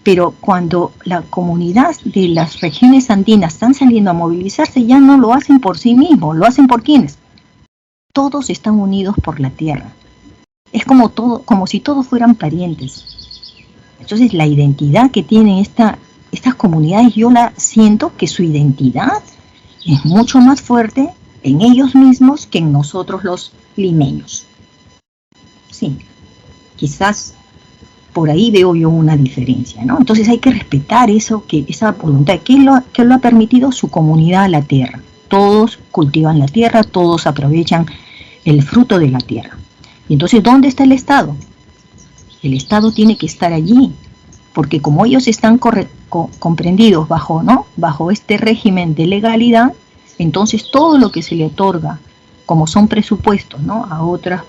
Pero cuando la comunidad de las regiones andinas están saliendo a movilizarse, ya no lo hacen por sí mismos, lo hacen por ¿quiénes? Todos están unidos por la tierra. Es como si todos fueran parientes. Entonces la identidad que tienen estas comunidades, yo la siento que su identidad es mucho más fuerte en ellos mismos que en nosotros los limeños. Sí, quizás por ahí veo yo una diferencia, ¿no? Entonces hay que respetar eso, esa voluntad. ¿Qué lo ha permitido? Su comunidad, la tierra. Todos cultivan la tierra, todos aprovechan el fruto de la tierra. Y entonces, ¿dónde está el Estado? El Estado tiene que estar allí, porque como ellos están comprendidos bajo este régimen de legalidad, entonces todo lo que se le otorga, como son presupuestos, ¿no?, a otras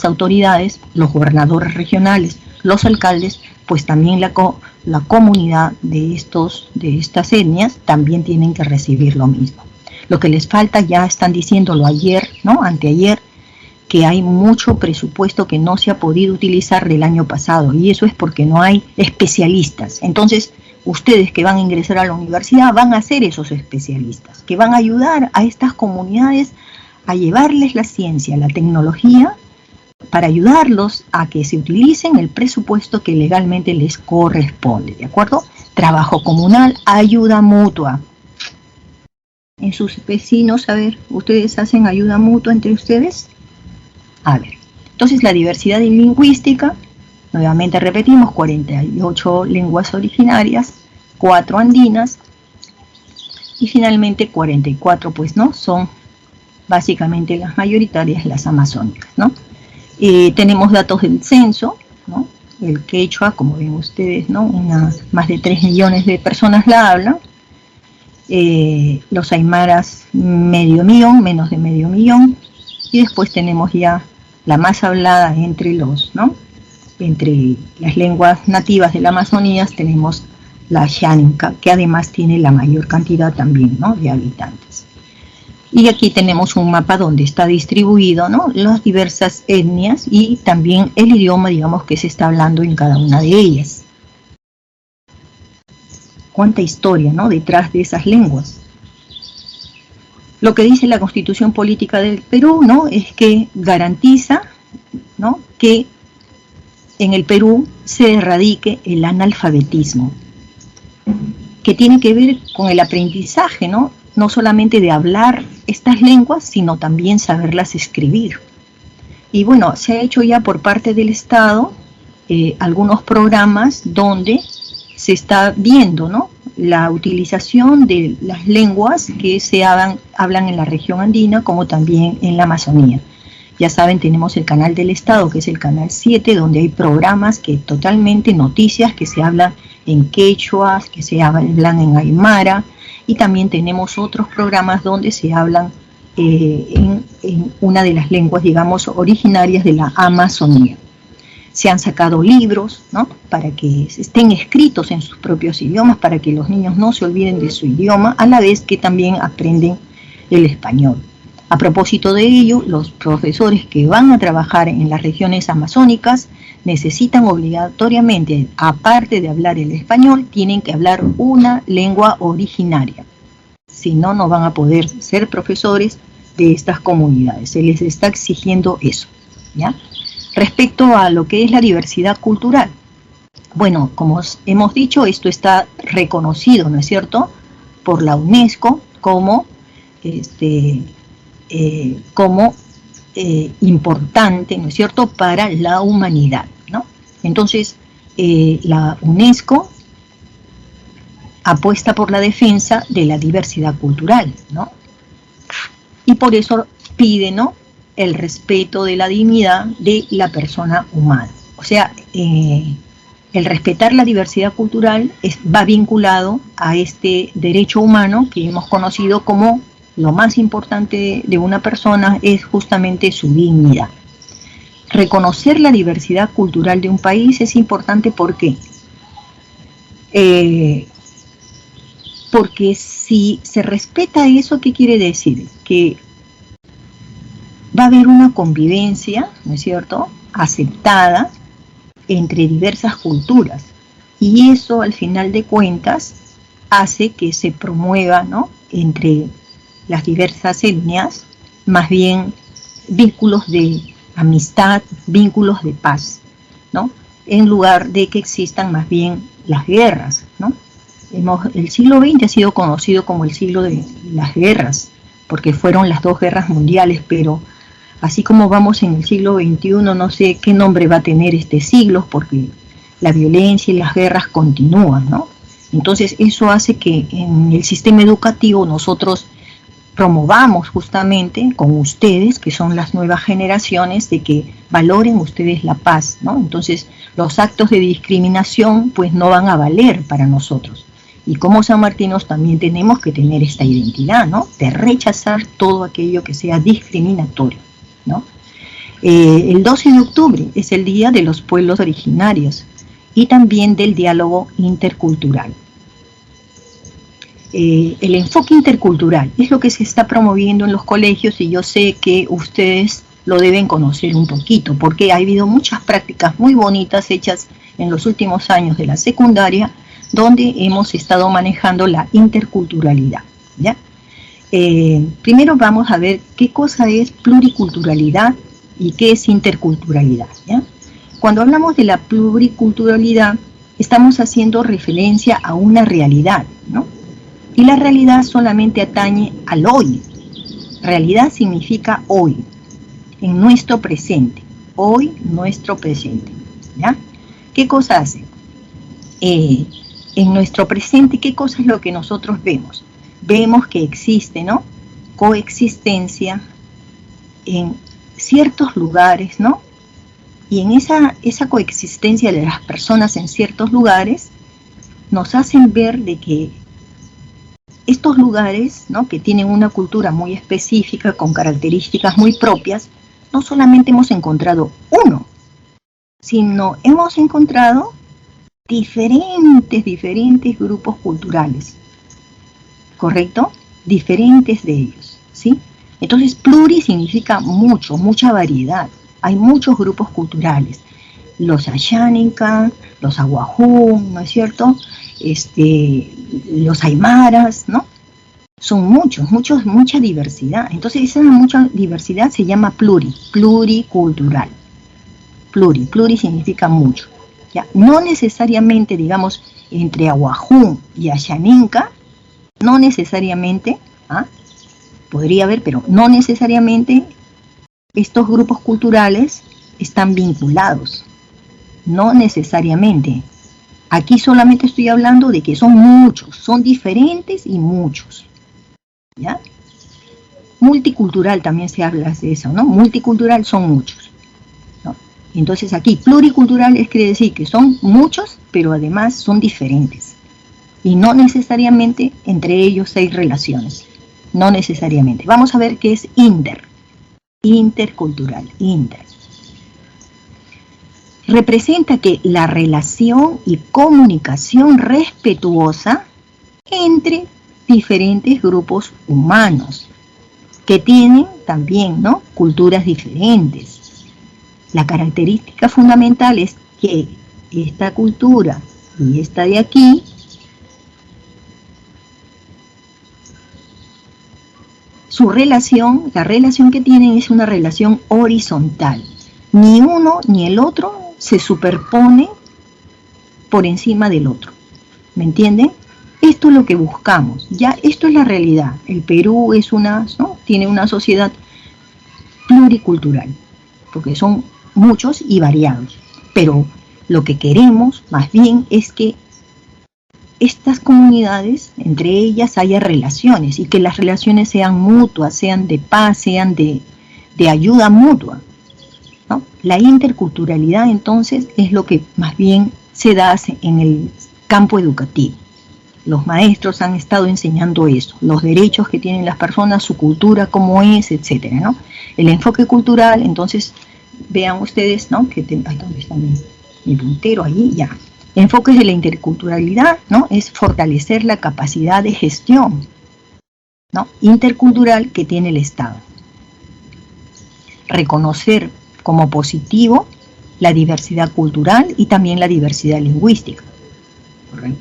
autoridades, los gobernadores regionales, los alcaldes, pues también la comunidad de estas etnias también tienen que recibir lo mismo. Lo que les falta, ya están diciéndolo ayer, ¿no?, anteayer, que hay mucho presupuesto que no se ha podido utilizar del año pasado, y eso es porque no hay especialistas. Entonces, ustedes que van a ingresar a la universidad van a ser esos especialistas, que van a ayudar a estas comunidades a llevarles la ciencia, la tecnología, para ayudarlos a que se utilicen el presupuesto que legalmente les corresponde, ¿de acuerdo? Trabajo comunal, ayuda mutua. En sus vecinos, a ver, ¿ustedes hacen ayuda mutua entre ustedes? A ver, entonces la diversidad lingüística, nuevamente repetimos, 48 lenguas originarias, 4 andinas, y finalmente 44, pues, ¿no?, son básicamente las mayoritarias, las amazónicas, ¿no? Tenemos datos del censo, ¿no? El quechua, como ven ustedes, ¿no?, más de 3 millones de personas la hablan. Los aymaras, medio millón, menos de medio millón. Y después tenemos ya la más hablada entre las lenguas nativas de la Amazonía, tenemos la xánica, que además tiene la mayor cantidad también, ¿no?, de habitantes. Y aquí tenemos un mapa donde está distribuido, ¿no?, las diversas etnias y también el idioma, digamos, que se está hablando en cada una de ellas. Cuánta historia, ¿no?, detrás de esas lenguas. Lo que dice la Constitución Política del Perú, ¿no?, es que garantiza, ¿no?, que en el Perú se erradique el analfabetismo, que tiene que ver con el aprendizaje, ¿no?, no solamente de hablar estas lenguas, sino también saberlas escribir. Y bueno, se ha hecho ya por parte del Estado algunos programas donde se está viendo, ¿no?, la utilización de las lenguas que se hablan en la región andina, como también en la Amazonía. Ya saben, tenemos el canal del Estado, que es el canal 7, donde hay programas que totalmente, noticias que se hablan en quechua, que se hablan en aymara, y también tenemos otros programas donde se hablan en una de las lenguas, digamos, originarias de la Amazonía. Se han sacado libros, ¿no?, para que estén escritos en sus propios idiomas, para que los niños no se olviden de su idioma, a la vez que también aprenden el español. A propósito de ello, los profesores que van a trabajar en las regiones amazónicas necesitan obligatoriamente, aparte de hablar el español, tienen que hablar una lengua originaria. Si no, no van a poder ser profesores de estas comunidades. Se les está exigiendo eso, ¿ya? Respecto a lo que es la diversidad cultural, bueno, como hemos dicho, esto está reconocido, ¿no es cierto?, por la UNESCO como importante, ¿no es cierto?, para la humanidad, ¿no? Entonces, la UNESCO apuesta por la defensa de la diversidad cultural, ¿no? Y por eso pide, ¿no?, el respeto de la dignidad de la persona humana. O sea, el respetar la diversidad cultural va vinculado a este derecho humano que hemos conocido como lo más importante de una persona es justamente su dignidad. Reconocer la diversidad cultural de un país es importante, ¿por qué? Porque si se respeta eso, ¿qué quiere decir? Que va a haber una convivencia, ¿no es cierto?, aceptada entre diversas culturas. Y eso, al final de cuentas, hace que se promueva, ¿no?, entre las diversas etnias, más bien vínculos de amistad, vínculos de paz, ¿no?, en lugar de que existan más bien las guerras, ¿no? El siglo XX ha sido conocido como el siglo de las guerras, porque fueron las 2 guerras mundiales, pero Así como vamos en el siglo XXI, no sé qué nombre va a tener este siglo, porque la violencia y las guerras continúan, ¿no? Entonces eso hace que en el sistema educativo nosotros promovamos justamente con ustedes, que son las nuevas generaciones, de que valoren ustedes la paz, ¿no? Entonces los actos de discriminación pues no van a valer para nosotros. Y como sanmartinos también tenemos que tener esta identidad, ¿no? De rechazar todo aquello que sea discriminatorio, ¿no? El 12 de octubre es el Día de los Pueblos Originarios y también del diálogo intercultural. El enfoque intercultural es lo que se está promoviendo en los colegios y yo sé que ustedes lo deben conocer un poquito porque ha habido muchas prácticas muy bonitas hechas en los últimos años de la secundaria donde hemos estado manejando la interculturalidad, ¿ya? Primero vamos a ver qué cosa es pluriculturalidad y qué es interculturalidad, ¿ya? Cuando hablamos de la pluriculturalidad estamos haciendo referencia a una realidad, ¿no? Y la realidad solamente atañe al hoy. Realidad significa hoy, en nuestro presente. Hoy, nuestro presente. ¿Ya? ¿Qué cosa hace? En nuestro presente, ¿qué cosa es lo que nosotros vemos? Vemos que existe, ¿no? Coexistencia en ciertos lugares, ¿no? Y en esa coexistencia de las personas en ciertos lugares nos hacen ver de que estos lugares, ¿no? Que tienen una cultura muy específica, con características muy propias, no solamente hemos encontrado uno, sino hemos encontrado diferentes grupos culturales, ¿correcto? Diferentes de ellos, ¿sí? Entonces, pluri significa mucho, mucha variedad. Hay muchos grupos culturales. Los Ashaninka, los Aguajún, ¿no es cierto? Los Aymaras, ¿no? Son mucha diversidad. Entonces esa mucha diversidad se llama pluricultural. Pluri significa mucho, ¿ya? No necesariamente, digamos, entre Aguajún y Ashaninka, no necesariamente, podría haber, pero no necesariamente estos grupos culturales están vinculados. No necesariamente. Aquí solamente estoy hablando de que son muchos, son diferentes y muchos, ¿ya? Multicultural también se habla de eso, ¿no? Multicultural son muchos, ¿no? Entonces aquí pluricultural quiere decir que son muchos, pero además son diferentes. Y no necesariamente entre ellos hay relaciones, no necesariamente. Vamos a ver qué es intercultural. Representa que la relación y comunicación respetuosa entre diferentes grupos humanos que tienen también, ¿no? Culturas diferentes. La característica fundamental es que esta cultura y esta de aquí la relación que tienen es una relación horizontal. Ni uno ni el otro se superpone por encima del otro. ¿Me entienden? Esto es lo que buscamos. Ya, esto es la realidad. El Perú es tiene una sociedad pluricultural, porque son muchos y variados. Pero lo que queremos, más bien, es que estas comunidades, entre ellas, haya relaciones, y que las relaciones sean mutuas, sean de paz, sean de ayuda mutua, ¿no? La interculturalidad, entonces, es lo que más bien se da en el campo educativo. Los maestros han estado enseñando eso, los derechos que tienen las personas, su cultura, cómo es, etcétera, ¿no? El enfoque cultural, entonces, vean ustedes, ¿no? ¿Dónde está mi puntero? Ahí, ya. Enfoques de la interculturalidad, ¿no? Es fortalecer la capacidad de gestión, ¿no? Intercultural que tiene el Estado. Reconocer como positivo la diversidad cultural y también la diversidad lingüística. Correcto.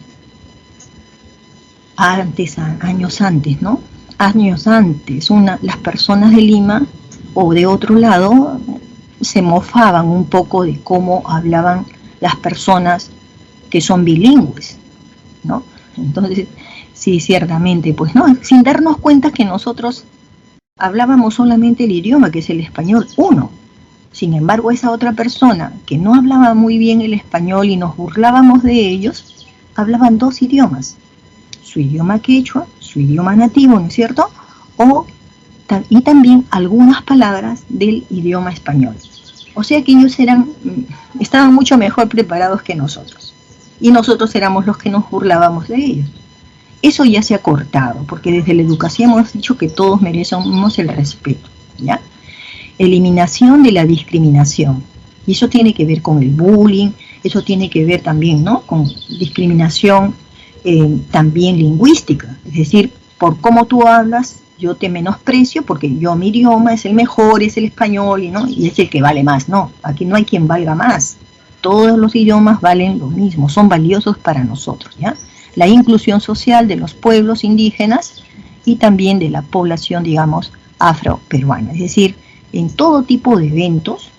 Años antes, ¿no? Años antes, las personas de Lima o de otro lado se mofaban un poco de cómo hablaban las personas que son bilingües, ¿no? Entonces, sí, ciertamente, pues, ¿no? Sin darnos cuenta que nosotros hablábamos solamente el idioma, que es el español, uno. Sin embargo, esa otra persona que no hablaba muy bien el español y nos burlábamos de ellos, hablaban dos idiomas. Su idioma quechua, su idioma nativo, ¿no es cierto? Y también algunas palabras del idioma español. O sea que ellos estaban mucho mejor preparados que nosotros. Y nosotros éramos los que nos burlábamos de ellos. Eso ya se ha cortado, porque desde la educación hemos dicho que todos merecemos el respeto, ¿ya? Eliminación de la discriminación. Y eso tiene que ver con el bullying, eso tiene que ver también, ¿no?, con discriminación también lingüística. Es decir, por cómo tú hablas, yo te menosprecio porque mi idioma es el mejor, es el español, ¿no?, y es el que vale más. No, aquí no hay quien valga más. Todos los idiomas valen lo mismo, son valiosos para nosotros, ¿ya? La inclusión social de los pueblos indígenas y también de la población, digamos, afroperuana. Es decir, en todo tipo de eventos,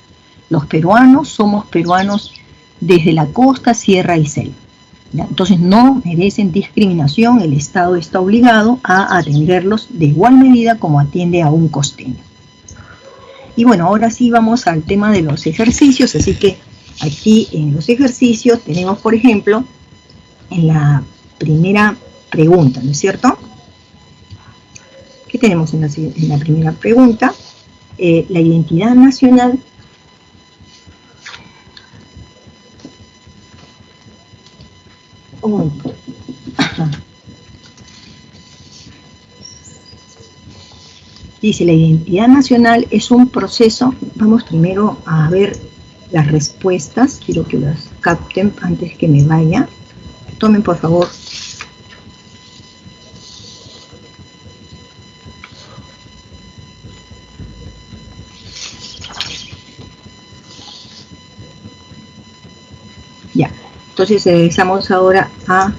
los peruanos somos peruanos desde la costa, sierra y selva, ¿ya? Entonces no merecen discriminación, el Estado está obligado a atenderlos de igual medida como atiende a un costeño. Y bueno, ahora sí vamos al tema de los ejercicios, así que aquí en los ejercicios tenemos, por ejemplo, en la primera pregunta, ¿no es cierto? ¿Qué tenemos en la primera pregunta? La identidad nacional dice, la identidad nacional es un proceso. Vamos primero a ver las respuestas, quiero que las capten antes que me vaya. Tomen por favor. Ya, entonces regresamos ahora a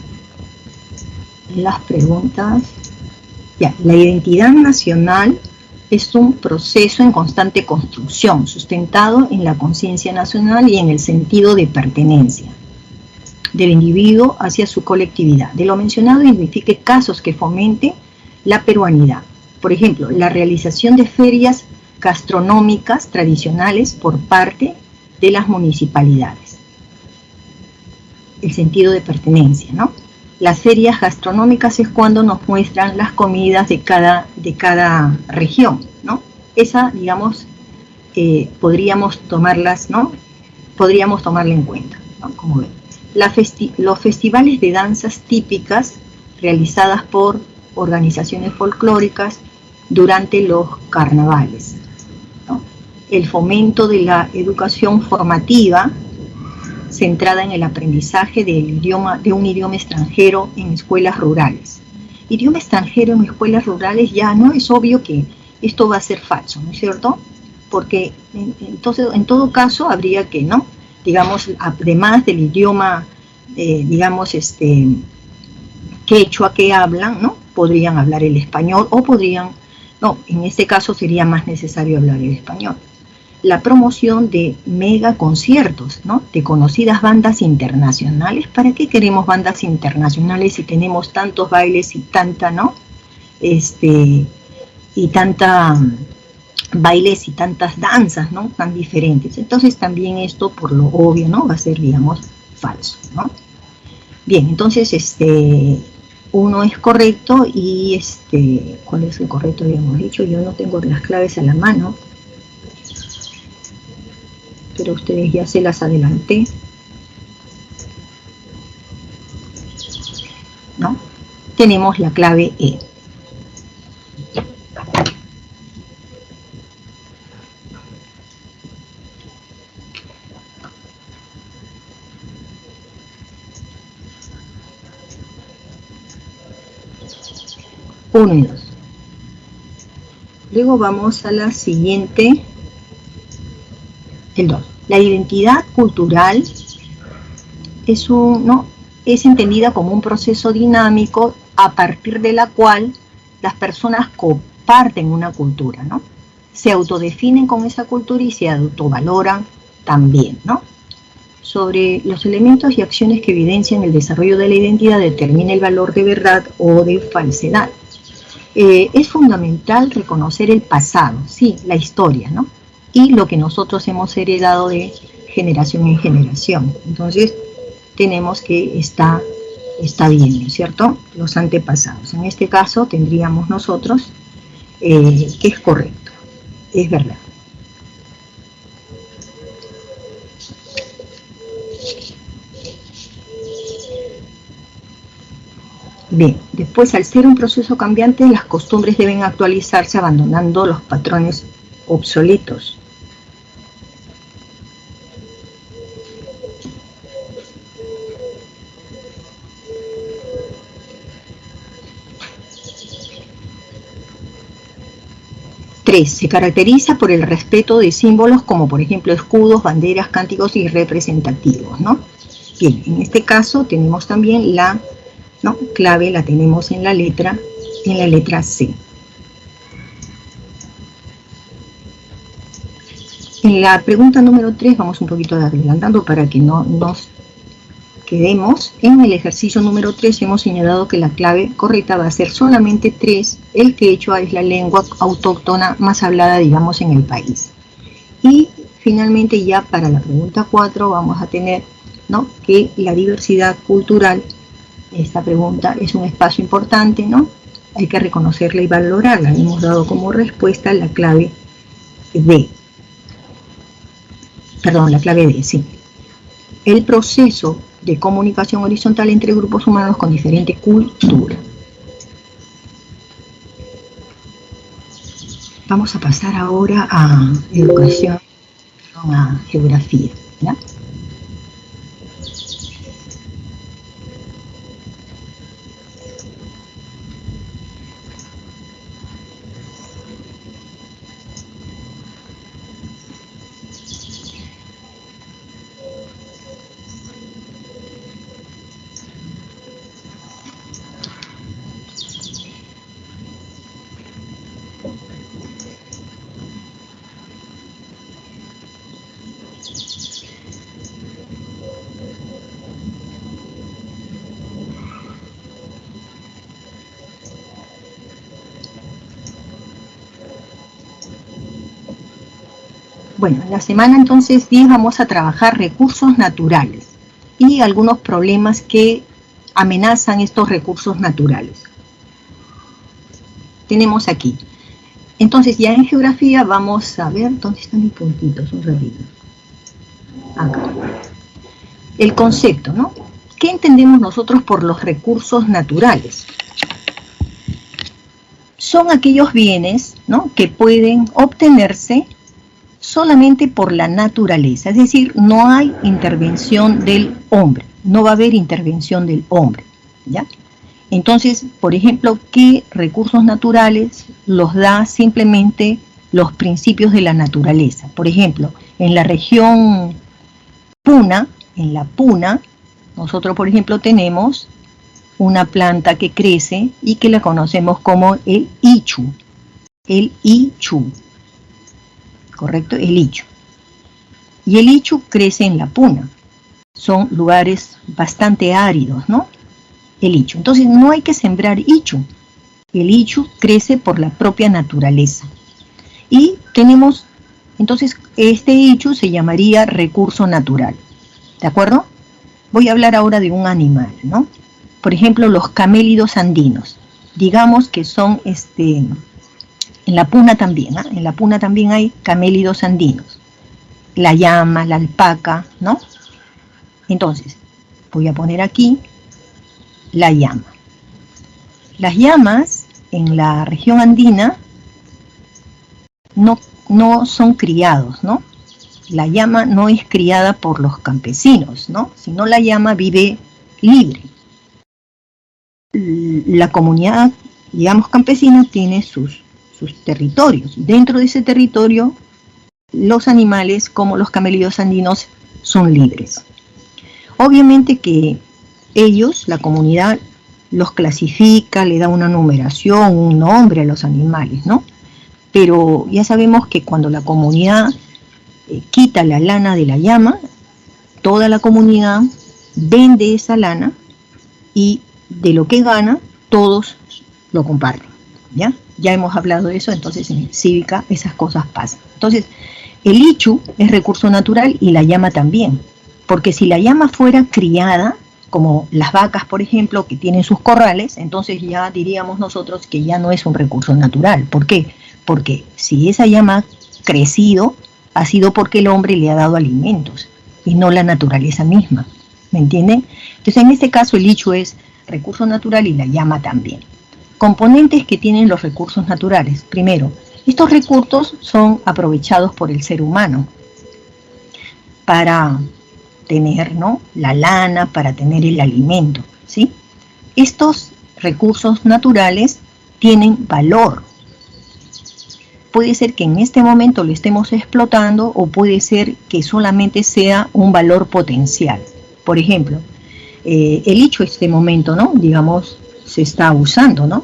las preguntas. Ya, la identidad nacional es un proceso en constante construcción, sustentado en la conciencia nacional y en el sentido de pertenencia del individuo hacia su colectividad. De lo mencionado, identifique casos que fomenten la peruanidad. Por ejemplo, la realización de ferias gastronómicas tradicionales por parte de las municipalidades. El sentido de pertenencia, ¿no? Las ferias gastronómicas es cuando nos muestran las comidas de cada región, ¿no? Esa, digamos, podríamos tomarlas, ¿no? Podríamos tomarla en cuenta, ¿no? Como ven. Los festivales de danzas típicas realizadas por organizaciones folclóricas durante los carnavales, ¿no? El fomento de la educación formativa centrada en el aprendizaje de un idioma extranjero en escuelas rurales. Idioma extranjero en escuelas rurales, ya no es obvio que esto va a ser falso, ¿no es cierto? Porque entonces, en todo caso, habría que, ¿no?, digamos, además del idioma, digamos, quechua que hablan, ¿no?, podrían hablar el español o en este caso sería más necesario hablar el español. La promoción de mega conciertos, ¿no?, de conocidas bandas internacionales. ¿Para qué queremos bandas internacionales si tenemos tantos bailes y tanta, ¿no?, bailes y tantas danzas, ¿no?, tan diferentes? Entonces también esto, por lo obvio, ¿no?, va a ser, digamos, falso, ¿no? Bien, entonces uno es correcto y ¿cuál es el correcto? Habíamos dicho, yo no tengo las claves a la mano, pero ustedes ya se las adelanté, ¿no? Tenemos la clave E. Uno y dos. Luego vamos a la siguiente, el 2. La identidad cultural es entendida como un proceso dinámico a partir de la cual las personas comparten una cultura, ¿no? Se autodefinen con esa cultura y se autovaloran también, ¿no? Sobre los elementos y acciones que evidencian el desarrollo de la identidad, determina el valor de verdad o de falsedad. es fundamental reconocer el pasado, sí, la historia, ¿no? Y lo que nosotros hemos heredado de generación en generación. Entonces, tenemos que está bien, ¿no es cierto? Los antepasados. En este caso, tendríamos nosotros que es correcto, es verdad. Bien, después al ser un proceso cambiante, las costumbres deben actualizarse abandonando los patrones obsoletos. Se caracteriza por el respeto de símbolos como por ejemplo escudos, banderas, cánticos y representativos, ¿no? Bien, en este caso tenemos también la clave, la tenemos en la letra C. En la pregunta número 3 vamos un poquito adelantando para que no nos quedemos. En el ejercicio número 3 hemos señalado que la clave correcta va a ser solamente 3. El quechua es la lengua autóctona más hablada, digamos, en el país. Y finalmente ya para la pregunta 4 vamos a tener, ¿no?, que la diversidad cultural, esta pregunta es un espacio importante, ¿no? Hay que reconocerla y valorarla. Hemos dado como respuesta la clave D. Perdón, la clave D, sí. El proceso de comunicación horizontal entre grupos humanos con diferente cultura. Vamos a pasar ahora a educación, a geografía, ¿ya? Bueno, en la semana entonces 10 vamos a trabajar recursos naturales y algunos problemas que amenazan estos recursos naturales. Tenemos aquí. Entonces ya en geografía vamos a ver, ¿dónde están mis puntitos? Un ratito. Acá. El concepto, ¿no? ¿Qué entendemos nosotros por los recursos naturales? Son aquellos bienes, ¿no?, que pueden obtenerse solamente por la naturaleza, es decir, no hay intervención del hombre, no va a haber intervención del hombre, ¿ya? Entonces, por ejemplo, ¿qué recursos naturales los da simplemente los principios de la naturaleza? Por ejemplo, en la región Puna, en la Puna, nosotros, por ejemplo, tenemos una planta que crece y que la conocemos como el ichu, ¿correcto? El ichu. Y el ichu crece en la Puna. Son lugares bastante áridos, ¿no? El ichu. Entonces no hay que sembrar ichu. El ichu crece por la propia naturaleza. Y tenemos, entonces, este ichu se llamaría recurso natural. ¿De acuerdo? Voy a hablar ahora de un animal, ¿no? Por ejemplo, los camélidos andinos. Digamos que son, en la Puna también, ¿eh? En la Puna también hay camélidos andinos. La llama, la alpaca, ¿no? Entonces, voy a poner aquí la llama. Las llamas en la región andina no son criados, ¿no? La llama no es criada por los campesinos, ¿no? Sino la llama vive libre. La comunidad, digamos, campesina tiene sus territorios. Dentro de ese territorio, los animales, como los camélidos andinos, son libres. Obviamente que ellos, la comunidad, los clasifica, le da una numeración, un nombre a los animales, ¿no? Pero ya sabemos que cuando la comunidad quita la lana de la llama, toda la comunidad vende esa lana y de lo que gana, todos lo comparten, ¿ya? Ya hemos hablado de eso, entonces en cívica esas cosas pasan. Entonces, el ichu es recurso natural y la llama también, porque si la llama fuera criada, como las vacas, por ejemplo, que tienen sus corrales, entonces ya diríamos nosotros que ya no es un recurso natural. ¿Por qué? Porque si esa llama ha crecido, ha sido porque el hombre le ha dado alimentos y no la naturaleza misma. ¿Me entienden? Entonces, en este caso, el ichu es recurso natural y la llama también. Componentes que tienen los recursos naturales. Primero, estos recursos son aprovechados por el ser humano para tener, ¿no?, la lana, para tener el alimento, ¿sí? Estos recursos naturales tienen valor. Puede ser que en este momento lo estemos explotando o puede ser que solamente sea un valor potencial. Por ejemplo, el ichu en este momento, ¿no?, digamos, se está usando, ¿no?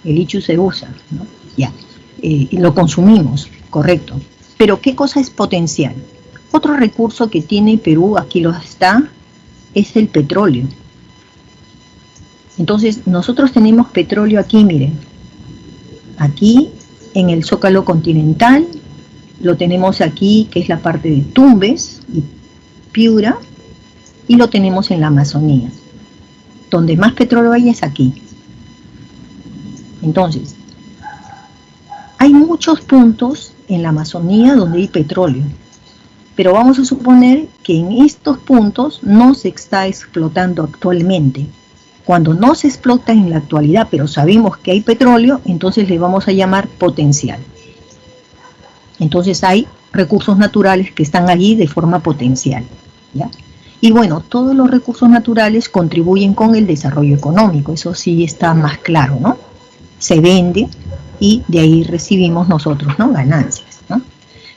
El ichu se usa, ¿no? Ya. Lo consumimos, correcto. Pero ¿qué cosa es potencial? Otro recurso que tiene Perú, aquí lo está, es el petróleo. Entonces, nosotros tenemos petróleo aquí, miren. Aquí, en el Zócalo continental, lo tenemos aquí, que es la parte de Tumbes y Piura, y lo tenemos en la Amazonía. Donde más petróleo hay es aquí. Entonces, hay muchos puntos en la Amazonía donde hay petróleo, pero vamos a suponer que en estos puntos no se está explotando actualmente. Cuando no se explota en la actualidad, pero sabemos que hay petróleo, entonces le vamos a llamar potencial. Entonces hay recursos naturales que están allí de forma potencial, ¿ya? Y bueno, todos los recursos naturales contribuyen con el desarrollo económico, eso sí está más claro, ¿no? Se vende y de ahí recibimos nosotros, ¿no?, ganancias, ¿no?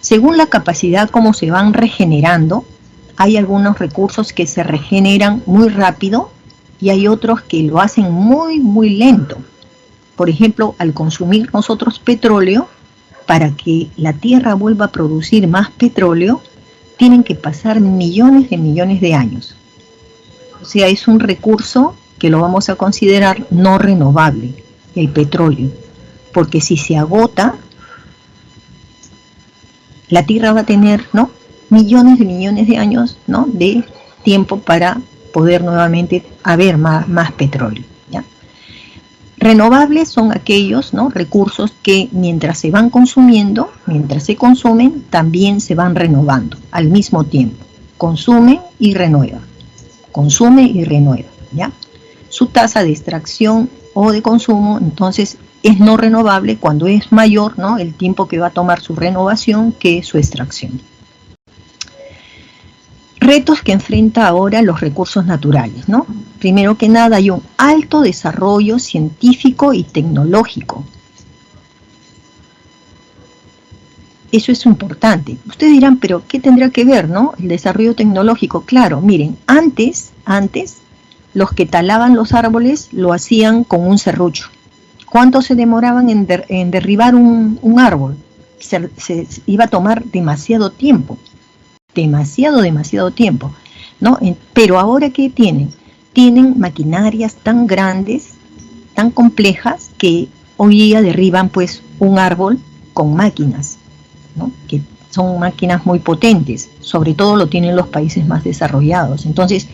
Según la capacidad como se van regenerando, hay algunos recursos que se regeneran muy rápido y hay otros que lo hacen muy, muy lento. Por ejemplo, al consumir nosotros petróleo, para que la Tierra vuelva a producir más petróleo, tienen que pasar millones de años. O sea, es un recurso que lo vamos a considerar no renovable, el petróleo. Porque si se agota, la Tierra va a tener, ¿no?, millones de años, ¿no?, de tiempo para poder nuevamente haber más petróleo, ¿ya? Renovables son aquellos, ¿no?, recursos que mientras se van consumiendo, mientras se consumen, también se van renovando al mismo tiempo. Consume y renueva, ¿ya? Su tasa de extracción o de consumo, entonces, es no renovable cuando es mayor, ¿no?, el tiempo que va a tomar su renovación que su extracción. Retos que enfrenta ahora los recursos naturales, ¿no? Primero que nada, hay un alto desarrollo científico y tecnológico. Eso es importante. Ustedes dirán, pero ¿qué tendrá que ver, no?, el desarrollo tecnológico? Claro, miren, antes, los que talaban los árboles lo hacían con un serrucho. ¿Cuánto se demoraban en derribar un árbol? Se iba a tomar demasiado tiempo. Demasiado tiempo, ¿no? Pero ahora, ¿qué tienen? Tienen maquinarias tan grandes, tan complejas, que hoy día derriban pues un árbol con máquinas, ¿no?, que son máquinas muy potentes, sobre todo lo tienen los países más desarrollados. Entonces,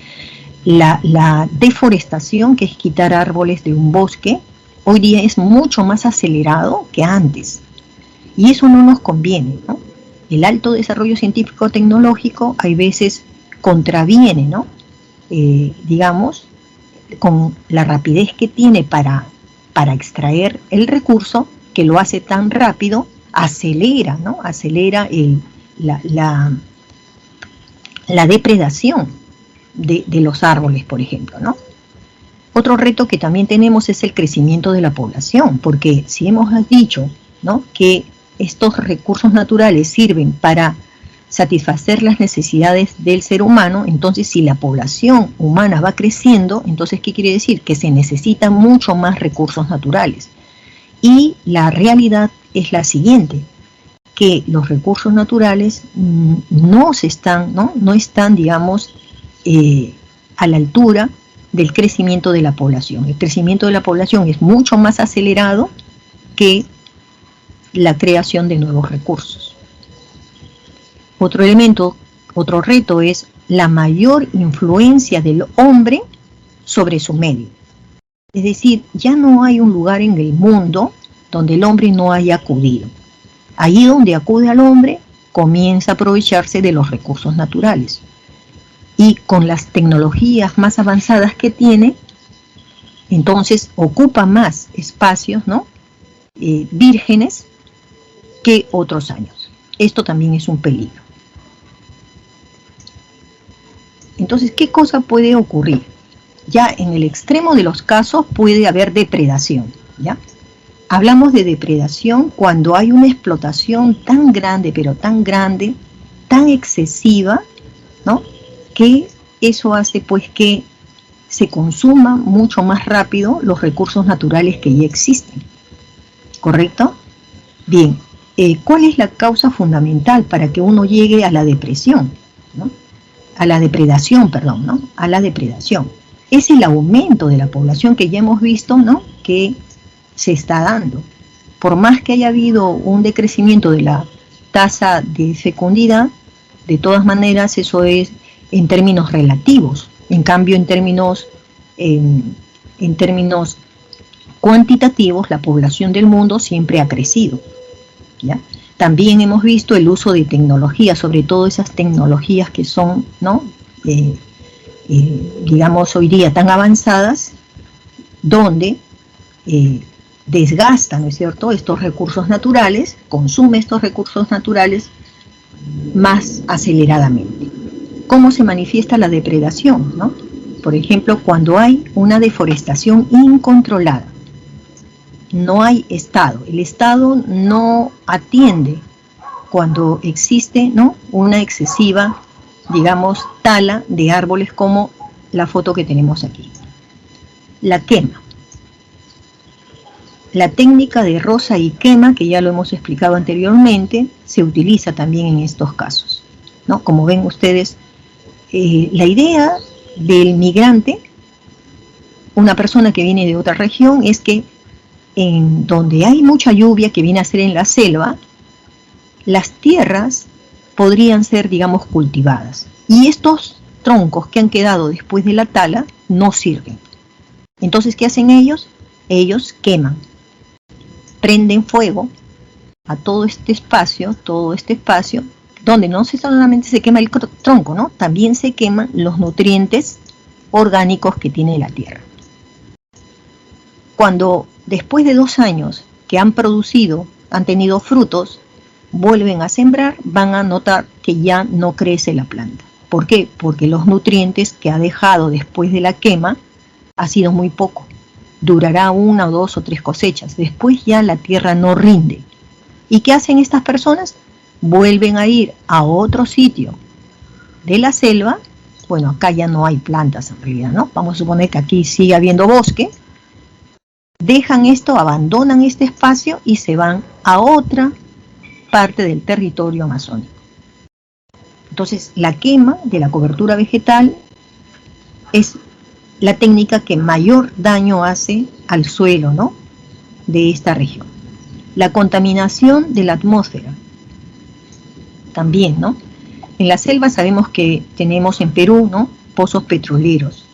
la deforestación, que es quitar árboles de un bosque, hoy día es mucho más acelerado que antes, y eso no nos conviene, ¿no? El alto desarrollo científico-tecnológico hay veces contraviene, ¿no?, digamos, con la rapidez que tiene para extraer el recurso, que lo hace tan rápido, acelera, ¿no?, acelera la depredación de los árboles, por ejemplo, ¿no? Otro reto que también tenemos es el crecimiento de la población, porque si hemos dicho, ¿no?, que estos recursos naturales sirven para satisfacer las necesidades del ser humano, entonces si la población humana va creciendo, entonces ¿qué quiere decir? Que se necesitan mucho más recursos naturales. Y la realidad es la siguiente, que los recursos naturales no están, digamos, a la altura del crecimiento de la población. El crecimiento de la población es mucho más acelerado que la creación de nuevos recursos. Otro elemento, otro reto es la mayor influencia del hombre sobre su medio. Es decir, ya no hay un lugar en el mundo donde el hombre no haya acudido. Allí donde acude al hombre, comienza a aprovecharse de los recursos naturales. Y con las tecnologías más avanzadas que tiene, entonces ocupa más espacios, ¿no? Vírgenes que otros años. Esto también es un peligro. Entonces, ¿qué cosa puede ocurrir? Ya en el extremo de los casos puede haber depredación, ¿ya? Hablamos de depredación cuando hay una explotación tan grande, pero tan grande, tan excesiva, ¿no? Que eso hace pues que se consuma mucho más rápido los recursos naturales que ya existen. ¿Correcto? Bien, ¿cuál es la causa fundamental para que uno llegue a la depresión, ¿no? A la depredación, perdón, ¿no? A la depredación. Es el aumento de la población que ya hemos visto, ¿no? Que se está dando. Por más que haya habido un decrecimiento de la tasa de fecundidad, de todas maneras eso es en términos relativos. En cambio, en términos cuantitativos, la población del mundo siempre ha crecido, ¿ya? También hemos visto el uso de tecnologías, sobre todo esas tecnologías que son, ¿no? Digamos, hoy día tan avanzadas, donde desgasta, ¿no es cierto?, estos recursos naturales, consume estos recursos naturales más aceleradamente. ¿Cómo se manifiesta la depredación, ¿no? Por ejemplo, cuando hay una deforestación incontrolada, no hay Estado, el Estado no atiende cuando existe, ¿no?, una excesiva, digamos, tala de árboles como la foto que tenemos aquí. La quema. La técnica de roza y quema, que ya lo hemos explicado anteriormente, se utiliza también en estos casos, ¿no? Como ven ustedes, la idea del migrante, una persona que viene de otra región, es que en donde hay mucha lluvia, que viene a ser en la selva, las tierras podrían ser, digamos, cultivadas. Y estos troncos que han quedado después de la tala no sirven. Entonces, ¿qué hacen ellos? Ellos queman, prenden fuego a todo este espacio, donde no solamente se quema el tronco, ¿no? También se queman los nutrientes orgánicos que tiene la tierra. Cuando después de 2 años que han producido, han tenido frutos, vuelven a sembrar, van a notar que ya no crece la planta. ¿Por qué? Porque los nutrientes que ha dejado después de la quema ha sido muy poco. Durará 1 o 2 o 3 cosechas. Después ya la tierra no rinde. ¿Y qué hacen estas personas? Vuelven a ir a otro sitio de la selva. Bueno, acá ya no hay plantas en realidad, ¿no? Vamos a suponer que aquí sigue habiendo bosque. Dejan esto, abandonan este espacio y se van a otra parte del territorio amazónico. Entonces, la quema de la cobertura vegetal es la técnica que mayor daño hace al suelo, ¿no?, de esta región. La contaminación de la atmósfera también, ¿no? En la selva sabemos que tenemos en Perú, ¿no?, pozos petroleros.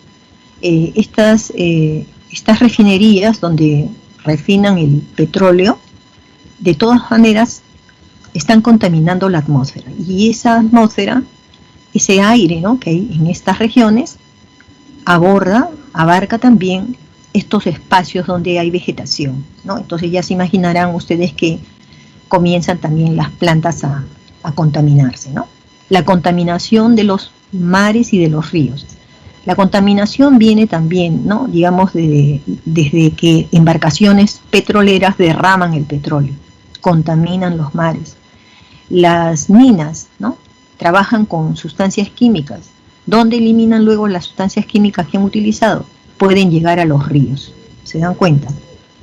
Estas refinerías donde refinan el petróleo, de todas maneras, están contaminando la atmósfera. Y esa atmósfera, ese aire, ¿no?, que hay en estas regiones, abarca también estos espacios donde hay vegetación, ¿no? Entonces ya se imaginarán ustedes que comienzan también las plantas a contaminarse, ¿no? La contaminación de los mares y de los ríos. La contaminación viene también, ¿no?, digamos, desde que embarcaciones petroleras derraman el petróleo, contaminan los mares. Las minas, ¿no?, trabajan con sustancias químicas. ¿Dónde eliminan luego las sustancias químicas que han utilizado? Pueden llegar a los ríos. ¿Se dan cuenta?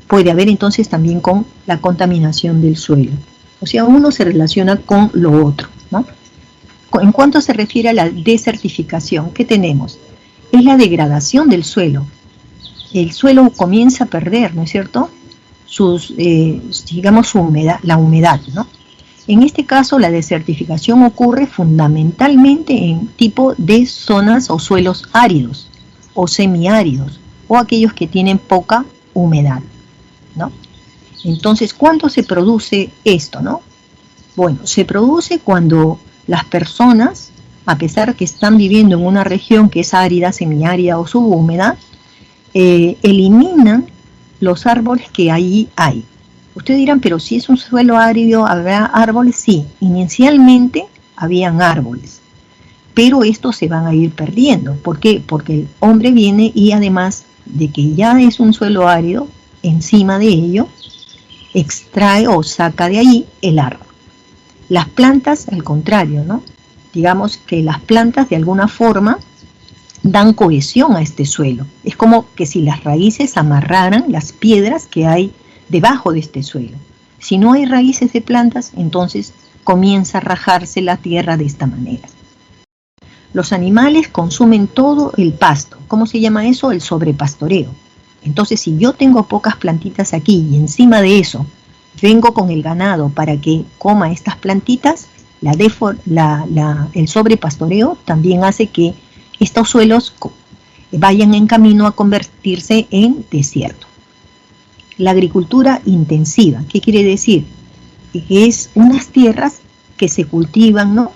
Puede haber entonces también con la contaminación del suelo. O sea, uno se relaciona con lo otro, ¿no? En cuanto se refiere a la desertificación, ¿qué tenemos? Es la degradación del suelo. El suelo comienza a perder, ¿no es cierto?, digamos, su humedad, la humedad, ¿no? En este caso, la desertificación ocurre fundamentalmente en tipo de zonas o suelos áridos o semiáridos o aquellos que tienen poca humedad, ¿no? Entonces, ¿cuándo se produce esto, no? Bueno, se produce cuando las personas, a pesar que están viviendo en una región que es árida, semiárida o subhúmeda, eliminan los árboles que allí hay. Ustedes dirán, pero si es un suelo árido, ¿habrá árboles? Sí, inicialmente habían árboles, pero estos se van a ir perdiendo. ¿Por qué? Porque el hombre viene y además de que ya es un suelo árido, encima de ello, extrae o saca de ahí el árbol. Las plantas, al contrario, ¿no? Digamos que las plantas de alguna forma dan cohesión a este suelo. Es como que si las raíces amarraran las piedras que hay debajo de este suelo. Si no hay raíces de plantas, entonces comienza a rajarse la tierra de esta manera. Los animales consumen todo el pasto. ¿Cómo se llama eso? El sobrepastoreo. Entonces, si yo tengo pocas plantitas aquí y encima de eso vengo con el ganado para que coma estas plantitas, el sobrepastoreo también hace que estos suelos vayan en camino a convertirse en desierto. La agricultura intensiva, ¿qué quiere decir? Que es unas tierras que se cultivan, ¿no?,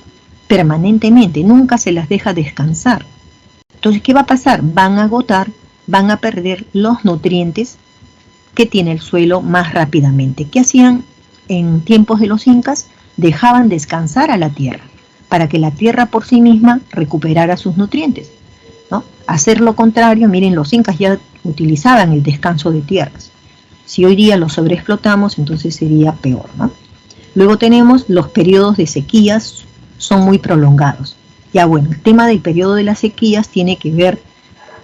permanentemente, nunca se las deja descansar. Entonces, ¿qué va a pasar? Van a agotar, van a perder los nutrientes que tiene el suelo más rápidamente. ¿Qué hacían en tiempos de los incas? Dejaban descansar a la tierra, para que la tierra por sí misma recuperara sus nutrientes, ¿no? Hacer lo contrario, miren, los incas ya utilizaban el descanso de tierras. Si hoy día lo sobreexplotamos, entonces sería peor, ¿no? Luego tenemos los periodos de sequías, son muy prolongados. Ya bueno, el tema del periodo de las sequías tiene que ver,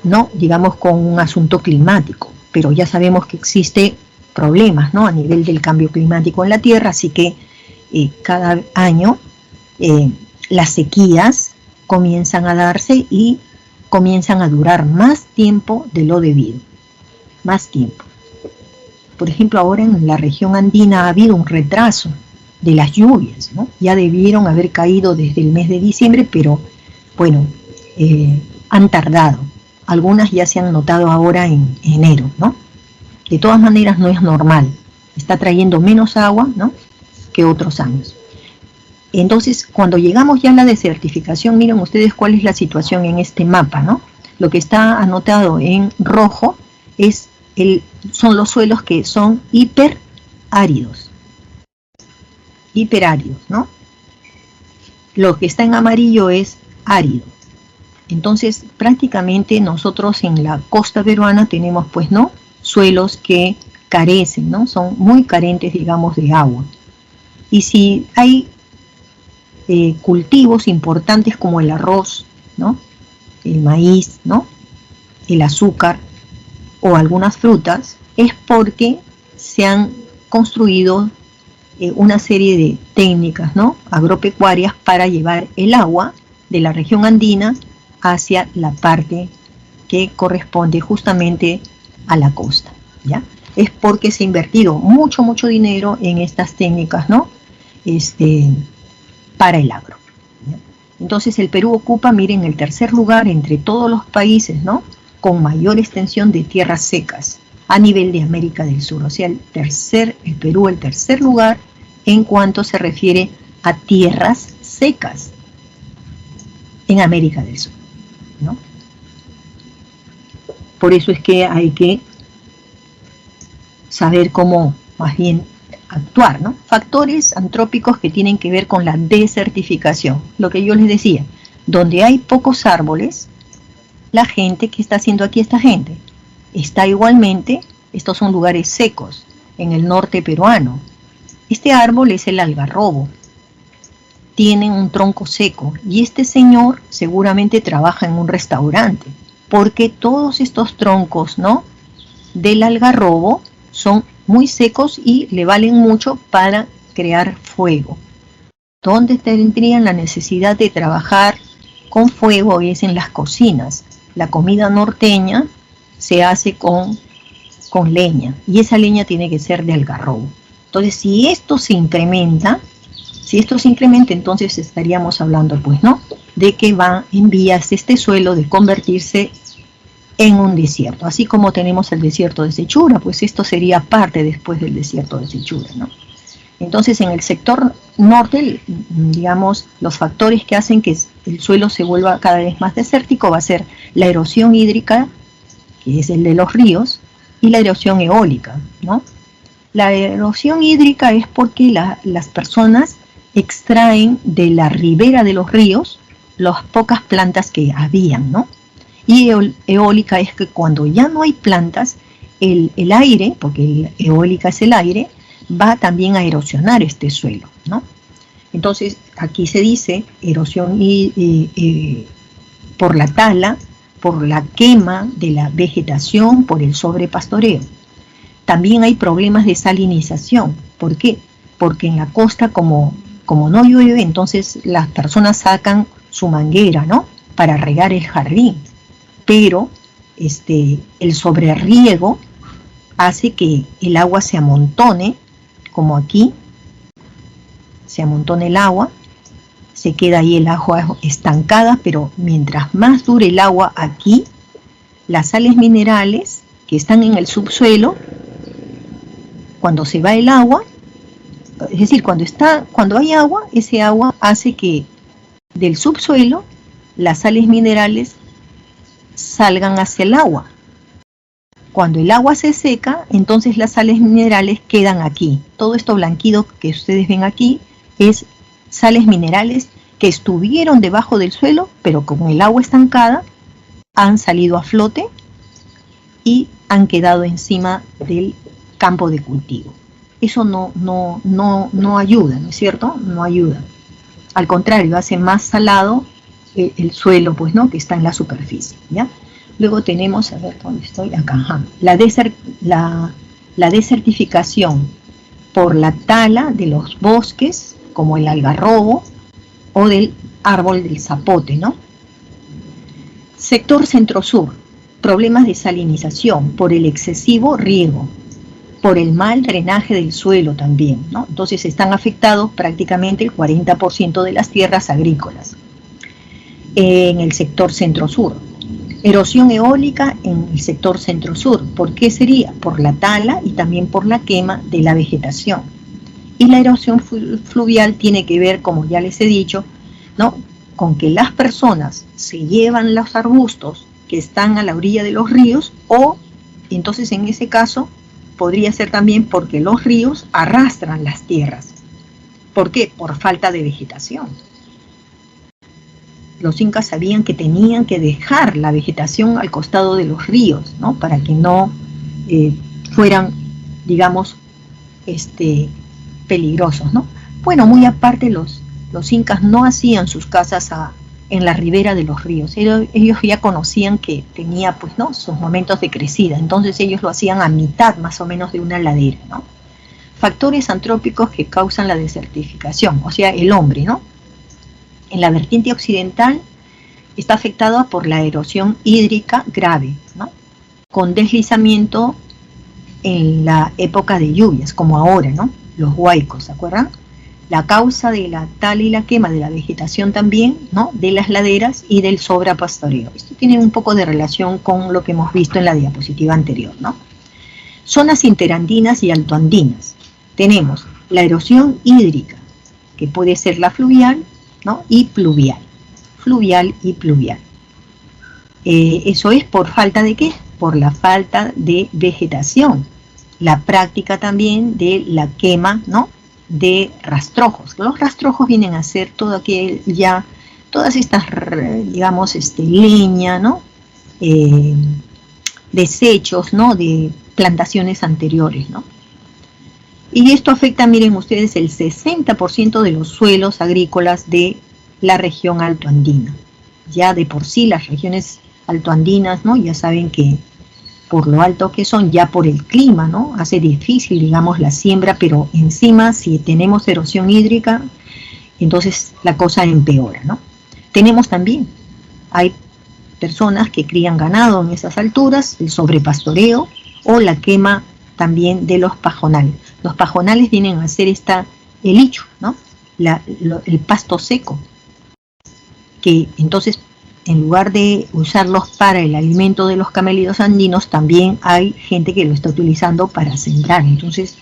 ¿no?, digamos, con un asunto climático, pero ya sabemos que existe problemas, ¿no?, a nivel del cambio climático en la Tierra, así que cada año las sequías comienzan a darse y comienzan a durar más tiempo de lo debido, más tiempo. Por ejemplo, ahora en la región andina ha habido un retraso de las lluvias, ¿no? Ya debieron haber caído desde el mes de diciembre, pero bueno, han tardado. Algunas ya se han notado ahora en enero, ¿no? De todas maneras no es normal, está trayendo menos agua, ¿no?, que otros años. Entonces, cuando llegamos ya a la desertificación, miren ustedes cuál es la situación en este mapa, ¿no? Lo que está anotado en rojo son los suelos que son hiperáridos, ¿no? Lo que está en amarillo es árido. Entonces, prácticamente nosotros en la costa peruana tenemos, pues, ¿no?, suelos que carecen, ¿no?, son muy carentes, digamos, de agua. Y si hay cultivos importantes como el arroz, ¿no?, el maíz, ¿no?, el azúcar o algunas frutas, es porque se han construido una serie de técnicas, ¿no?, agropecuarias para llevar el agua de la región andina hacia la parte que corresponde justamente a la costa, ¿ya? Es porque se ha invertido mucho dinero en estas técnicas, ¿no?, para el agro, ¿ya? Entonces el Perú ocupa, miren, el tercer lugar entre todos los países, ¿no?, con mayor extensión de tierras secas a nivel de América del Sur. O sea, el Perú el tercer lugar en cuanto se refiere a tierras secas en América del Sur, ¿no? Por eso es que hay que saber cómo, más bien, actuar, ¿no? Factores antrópicos que tienen que ver con la desertificación. Lo que yo les decía, donde hay pocos árboles, la gente, ¿qué está haciendo aquí esta gente? Está igualmente, estos son lugares secos, en el norte peruano. Este árbol es el algarrobo. Tiene un tronco seco y este señor seguramente trabaja en un restaurante, porque todos estos troncos, ¿no?, del algarrobo son muy secos y le valen mucho para crear fuego. ¿Dónde tendrían la necesidad de trabajar con fuego? Es en las cocinas. La comida norteña se hace con con leña, y esa leña tiene que ser de algarrobo. Entonces, si esto se incrementa, entonces estaríamos hablando, pues, ¿no?, de que va en vías este suelo de convertirse en un desierto, así como tenemos el desierto de Sechura, pues esto sería parte después del desierto de Sechura, ¿no? Entonces, en el sector norte, digamos, los factores que hacen que el suelo se vuelva cada vez más desértico va a ser la erosión hídrica, que es el de los ríos, y la erosión eólica, ¿no? La erosión hídrica es porque las personas extraen de la ribera de los ríos las pocas plantas que habían, ¿no? Y eólica es que cuando ya no hay plantas, el aire, porque eólica es el aire, va también a erosionar este suelo, ¿no? Entonces, aquí se dice erosión por la tala, por la quema de la vegetación, por el sobrepastoreo. También hay problemas de salinización. ¿Por qué? Porque en la costa, como no llueve, entonces las personas sacan su manguera, ¿no?, para regar el jardín. Pero el sobreriego hace que el agua se amontone, como aquí, se amontona el agua, se queda ahí el agua estancada, pero mientras más dure el agua aquí, las sales minerales que están en el subsuelo, cuando se va el agua, es decir, cuando hay agua, ese agua hace que del subsuelo las sales minerales salgan hacia el agua. Cuando el agua se seca, entonces las sales minerales quedan aquí. Todo esto blanquido que ustedes ven aquí es sales minerales que estuvieron debajo del suelo, pero con el agua estancada han salido a flote y han quedado encima del campo de cultivo. Eso no ayuda, ¿no es cierto? No ayuda. Al contrario, hace más salado el suelo, pues, ¿no?, que está en la superficie, ¿ya? Luego tenemos, a ver, ¿dónde estoy? Acá, ajá. La desertificación por la tala de los bosques, como el algarrobo o del árbol del zapote, ¿no? Sector centro-sur, problemas de salinización por el excesivo riego, por el mal drenaje del suelo también, ¿no? Entonces están afectados prácticamente el 40% de las tierras agrícolas en el sector centro-sur. Erosión eólica en el sector centro-sur. ¿Por qué sería? Por la tala y también por la quema de la vegetación. Y la erosión fluvial tiene que ver, como ya les he dicho, ¿no?, con que las personas se llevan los arbustos que están a la orilla de los ríos, o entonces en ese caso podría ser también porque los ríos arrastran las tierras. ¿Por qué? Por falta de vegetación. Los incas sabían que tenían que dejar la vegetación al costado de los ríos, ¿no?, para que no fueran, digamos, peligrosos, ¿no? Bueno, muy aparte, los incas no hacían sus casas en la ribera de los ríos. Ellos ya conocían que tenía, pues, ¿no?, sus momentos de crecida, entonces ellos lo hacían a mitad más o menos de una ladera, ¿no? Factores antrópicos que causan la desertificación, o sea, el hombre, ¿no? En la vertiente occidental está afectada por la erosión hídrica grave, ¿no?, con deslizamiento en la época de lluvias, como ahora, ¿no?, los huaicos, ¿se acuerdan? La causa de la tala y la quema de la vegetación también, ¿no?, de las laderas y del sobrepastoreo. Esto tiene un poco de relación con lo que hemos visto en la diapositiva anterior, ¿no? Zonas interandinas y altoandinas. Tenemos la erosión hídrica, que puede ser la fluvial, ¿no?, y pluvial. Fluvial y pluvial. Eso es por falta de ¿qué? Por la falta de vegetación. La práctica también de la quema, ¿no?, de rastrojos. Los rastrojos vienen a ser todo aquel, ya, todas estas, digamos, leña, ¿no?, desechos, ¿no?, de plantaciones anteriores, ¿no? Y esto afecta, miren ustedes, el 60% de los suelos agrícolas de la región altoandina. Ya de por sí las regiones altoandinas, ¿no?, ya saben que por lo alto que son, ya por el clima, ¿no?, hace difícil, digamos, la siembra, pero encima si tenemos erosión hídrica, entonces la cosa empeora, ¿no? Tenemos también, hay personas que crían ganado en esas alturas, el sobrepastoreo, o la quema también de los pajonales. Los pajonales vienen a ser el licho, ¿no? El pasto seco, que entonces en lugar de usarlos para el alimento de los camélidos andinos, también hay gente que lo está utilizando para sembrar, entonces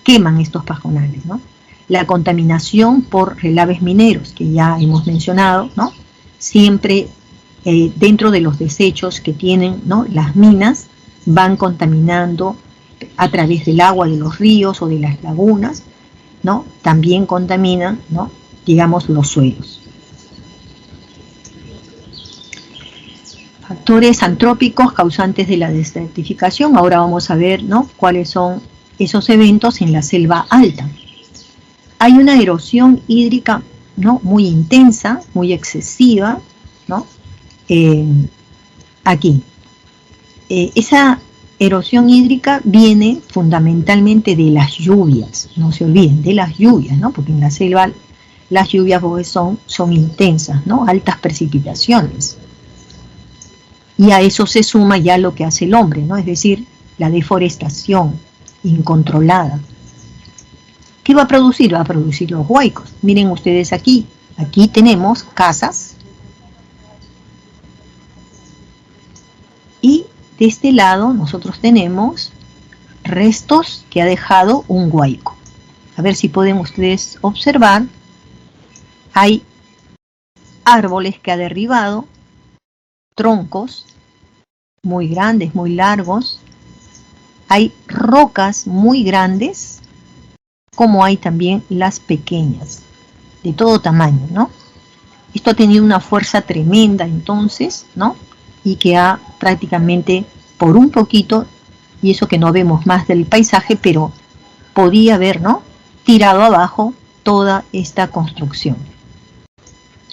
queman estos pajonales, ¿no? La contaminación por relaves mineros, que ya hemos mencionado, ¿no? Siempre dentro de los desechos que tienen, ¿no?, las minas, van contaminando a través del agua de los ríos o de las lagunas, ¿no? También contaminan, ¿no?, digamos, los suelos. Factores antrópicos causantes de la desertificación. Ahora vamos a ver, ¿no?, cuáles son esos eventos en la selva alta. Hay una erosión hídrica, ¿no?, muy intensa, muy excesiva, ¿no? Aquí. Esa erosión hídrica viene fundamentalmente de las lluvias, no se olviden, de las lluvias, ¿no? Porque en la selva las lluvias pues, son intensas, ¿no? Altas precipitaciones. Y a eso se suma ya lo que hace el hombre, ¿no? Es decir, la deforestación incontrolada. ¿Qué va a producir? Va a producir los huaicos. Miren ustedes aquí tenemos casas. Y de este lado nosotros tenemos restos que ha dejado un huaico. A ver si pueden ustedes observar. Hay árboles que ha derribado, troncos muy grandes, muy largos. Hay rocas muy grandes, como hay también las pequeñas, de todo tamaño, ¿no? Esto ha tenido una fuerza tremenda entonces, ¿no? Y que ha prácticamente por un poquito, y eso que no vemos más del paisaje, pero podía haber, ¿no?, tirado abajo toda esta construcción.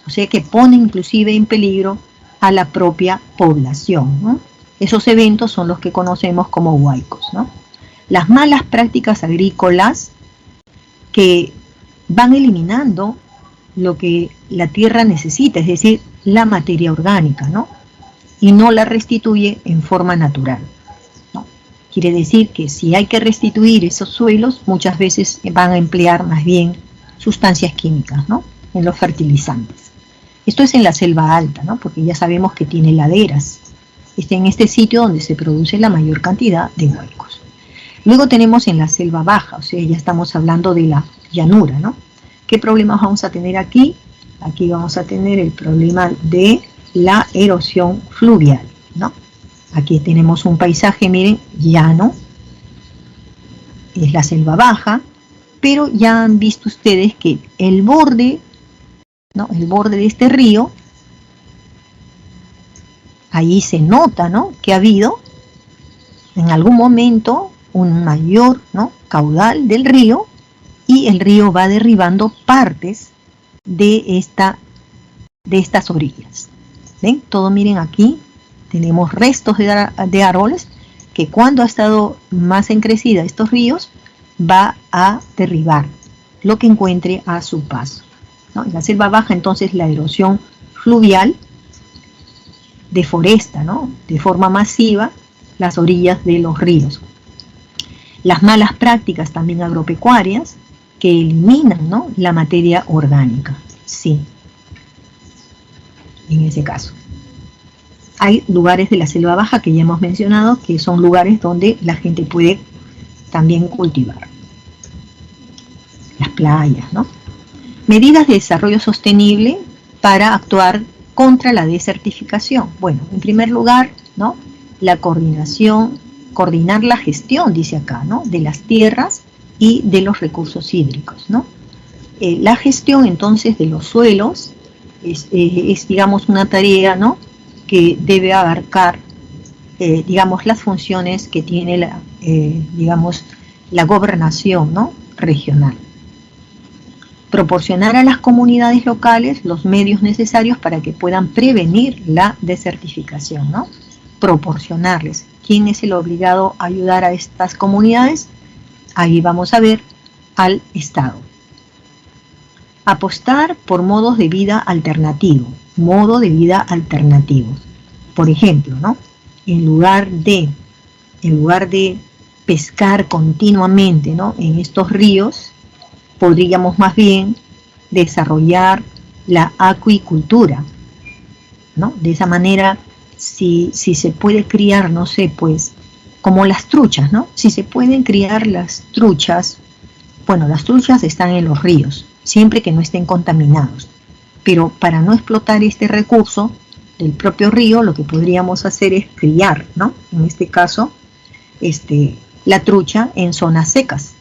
O sea que pone inclusive en peligro a la propia población, ¿no? Esos eventos son los que conocemos como huaicos, ¿no? Las malas prácticas agrícolas que van eliminando lo que la tierra necesita, es decir, la materia orgánica, ¿no? Y no la restituye en forma natural, ¿no? Quiere decir que si hay que restituir esos suelos, muchas veces van a emplear más bien sustancias químicas, ¿no?, en los fertilizantes. Esto es en la selva alta, ¿no?, porque ya sabemos que tiene laderas. Está en este sitio donde se produce la mayor cantidad de huaicos. Luego tenemos en la selva baja, o sea, ya estamos hablando de la llanura, ¿no? ¿Qué problemas vamos a tener aquí? Aquí vamos a tener el problema de la erosión fluvial, ¿no? Aquí tenemos un paisaje, miren, llano, es la selva baja, pero ya han visto ustedes que el borde, ¿no?, el borde de este río, ahí se nota, ¿no?, que ha habido en algún momento un mayor, ¿no?, caudal del río, y el río va derribando partes de estas orillas. ¿Ven? Todo, miren, aquí tenemos restos de árboles que cuando ha estado más encrecida estos ríos va a derribar lo que encuentre a su paso, ¿no? En la selva baja entonces la erosión fluvial deforesta, ¿no?, de forma masiva las orillas de los ríos. Las malas prácticas también agropecuarias que eliminan, ¿no?, la materia orgánica. Sí, en ese caso. Hay lugares de la selva baja que ya hemos mencionado que son lugares donde la gente puede también cultivar. Las playas, ¿no? Medidas de desarrollo sostenible para actuar contra la desertificación. Bueno, en primer lugar, ¿no?, la coordinar la gestión, dice acá, ¿no?, de las tierras y de los recursos hídricos, ¿no? La gestión entonces de los suelos es digamos, una tarea, ¿no?, que debe abarcar, digamos, las funciones que tiene digamos, la gobernación, ¿no?, regional. Proporcionar a las comunidades locales los medios necesarios para que puedan prevenir la desertificación, ¿no? Proporcionarles. ¿Quién es el obligado a ayudar a estas comunidades? Ahí vamos a ver al Estado. Apostar por modos de vida alternativos. Modo de vida alternativos. Por ejemplo, ¿no?, en lugar de en lugar de pescar continuamente, ¿no?, en estos ríos, podríamos más bien desarrollar la acuicultura, ¿no? De esa manera, si se puede criar, no sé, pues, como las truchas, ¿no? Si se pueden criar las truchas, bueno, las truchas están en los ríos, siempre que no estén contaminados. Pero para no explotar este recurso del propio río, lo que podríamos hacer es criar, ¿no?, en este caso, la trucha en zonas secas,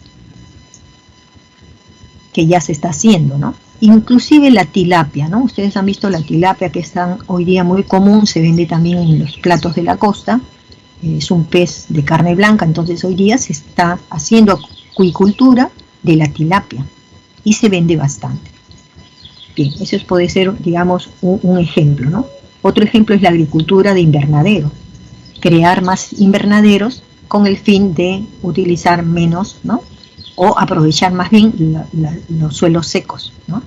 que ya se está haciendo, ¿no? Inclusive la tilapia, ¿no? Ustedes han visto la tilapia, que es hoy día muy común, se vende también en los platos de la costa, es un pez de carne blanca, entonces hoy día se está haciendo acuicultura de la tilapia y se vende bastante. Bien, eso puede ser, digamos, un ejemplo, ¿no? Otro ejemplo es la agricultura de invernadero, crear más invernaderos con el fin de utilizar menos, ¿no?, o aprovechar más bien los suelos secos, ¿no?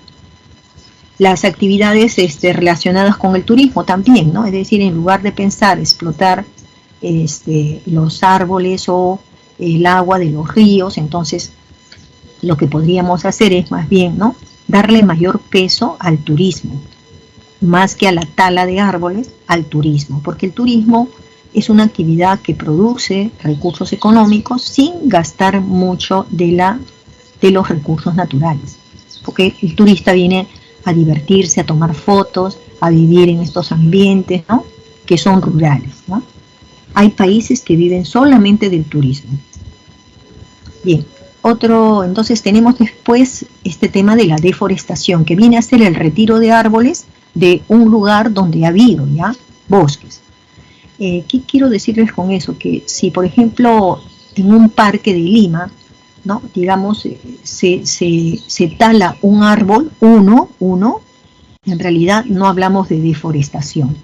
Las actividades relacionadas con el turismo también, ¿no? Es decir, en lugar de pensar explotar los árboles o el agua de los ríos, entonces lo que podríamos hacer es más bien, ¿no?, darle mayor peso al turismo, más que a la tala de árboles, al turismo, porque el turismo es una actividad que produce recursos económicos sin gastar mucho de los recursos naturales, porque el turista viene a divertirse, a tomar fotos, a vivir en estos ambientes, ¿no?, que son rurales, ¿no? Hay países que viven solamente del turismo. Bien, entonces tenemos después este tema de la deforestación, que viene a ser el retiro de árboles de un lugar donde ha habido ya bosques. ¿Qué quiero decirles con eso? Que si, por ejemplo, en un parque de Lima, ¿no?, digamos, se tala un árbol, uno, en realidad no hablamos de deforestación.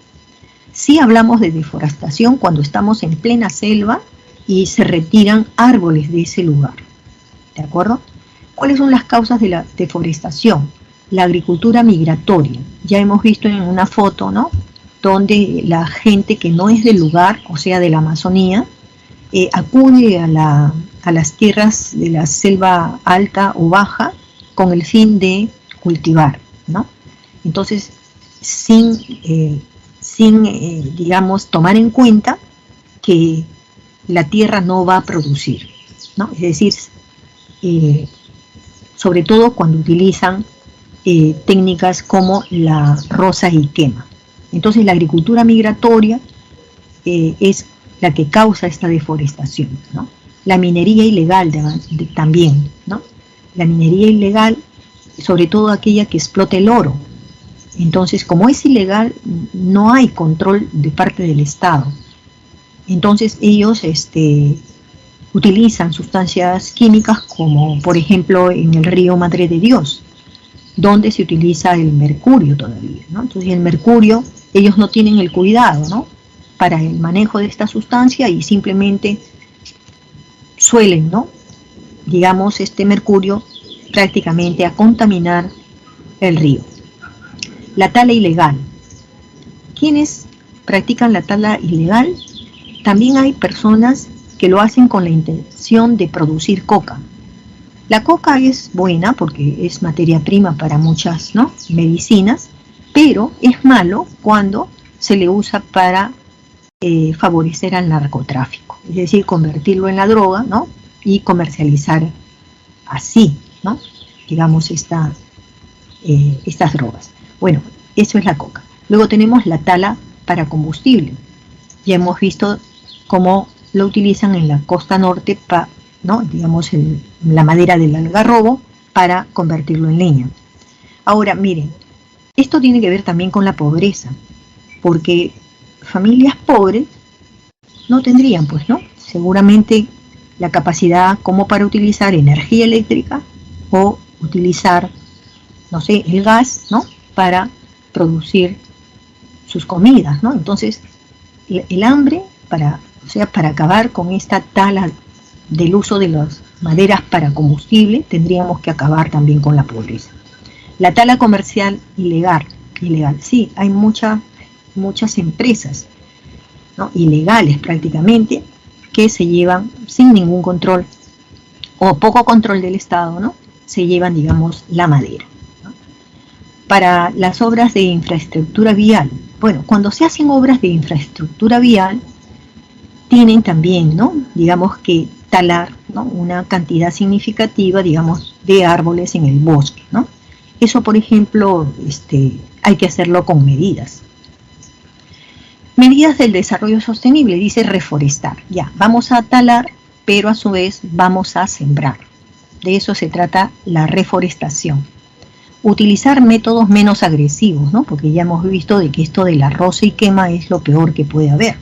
Sí hablamos de deforestación cuando estamos en plena selva y se retiran árboles de ese lugar, ¿de acuerdo? ¿Cuáles son las causas de la deforestación? La agricultura migratoria. Ya hemos visto en una foto, ¿no?, donde la gente que no es del lugar, o sea, de la Amazonía, acude a las tierras de la selva alta o baja con el fin de cultivar, ¿no? Entonces, sin digamos, tomar en cuenta que la tierra no va a producir, ¿no? Es decir, sobre todo cuando utilizan técnicas como la roza y quema. Entonces la agricultura migratoria es la que causa esta deforestación, ¿no? La minería ilegal también, ¿no? La minería ilegal, sobre todo aquella que explota el oro. Entonces, como es ilegal, no hay control de parte del Estado. Entonces ellos utilizan sustancias químicas como, por ejemplo, en el río Madre de Dios, donde se utiliza el mercurio todavía, ¿no? Entonces el mercurio, ellos no tienen el cuidado, ¿no?, para el manejo de esta sustancia y simplemente suelen, ¿no?, digamos, este mercurio prácticamente a contaminar el río. La tala ilegal. ¿Quiénes practican la tala ilegal? También hay personas que lo hacen con la intención de producir coca. La coca es buena porque es materia prima para muchas, ¿no?, medicinas, pero es malo cuando se le usa para favorecer al narcotráfico, es decir, convertirlo en la droga, ¿no?, y comercializar así, ¿no?, digamos, estas drogas. Bueno, eso es la coca. Luego tenemos la tala para combustible. Ya hemos visto cómo lo utilizan en la costa norte, ¿no?, digamos, la madera del algarrobo para convertirlo en leña. Ahora, miren, esto tiene que ver también con la pobreza, porque familias pobres no tendrían, pues, ¿no?, seguramente la capacidad como para utilizar energía eléctrica o utilizar, no sé, el gas, ¿no?, para producir sus comidas, ¿no? Entonces, el hambre, para acabar con esta tala del uso de las maderas para combustible, tendríamos que acabar también con la pobreza. La tala comercial ilegal. Sí, hay muchas empresas, ¿no?, ilegales prácticamente, que se llevan sin ningún control o poco control del Estado, ¿no? Se llevan, digamos, la madera, ¿no? Para las obras de infraestructura vial, bueno, cuando se hacen obras de infraestructura vial, tienen también, ¿no? Digamos que talar, ¿no? Una cantidad significativa, digamos, de árboles en el bosque, ¿no? Eso, por ejemplo, hay que hacerlo con medidas. Medidas del desarrollo sostenible, dice reforestar. Ya, vamos a talar, pero a su vez vamos a sembrar. De eso se trata la reforestación. Utilizar métodos menos agresivos, ¿no? Porque ya hemos visto de que esto de la roza y quema es lo peor que puede haber.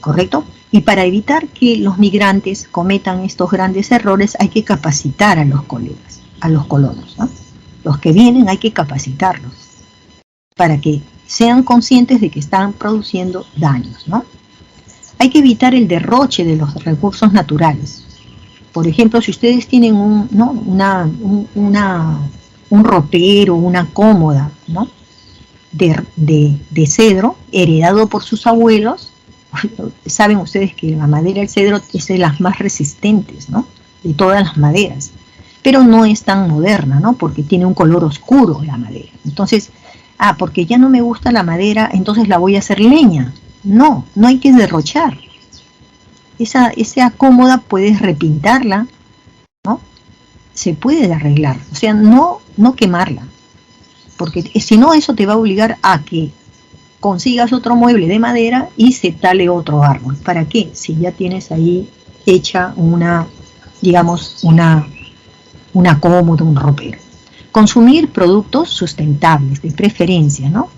¿Correcto? Y para evitar que los migrantes cometan estos grandes errores hay que capacitar a los colegas, a los colonos, ¿no? Los que vienen hay que capacitarlos para que sean conscientes de que están produciendo daños, ¿no? Hay que evitar el derroche de los recursos naturales. Por ejemplo, si ustedes tienen un ropero, una cómoda, ¿no? de cedro heredado por sus abuelos, saben ustedes que la madera del cedro es de las más resistentes, ¿no? De todas las maderas, pero no es tan moderna, ¿no? Porque tiene un color oscuro la madera. Entonces, porque ya no me gusta la madera, entonces la voy a hacer leña. No, no hay que derrochar. Esa cómoda puedes repintarla, ¿no? Se puede arreglar, o sea, no quemarla, porque si no eso te va a obligar a que consigas otro mueble de madera y se tale otro árbol. ¿Para qué? Si ya tienes ahí hecha una cómoda, un ropero. Consumir productos sustentables, de preferencia, ¿no?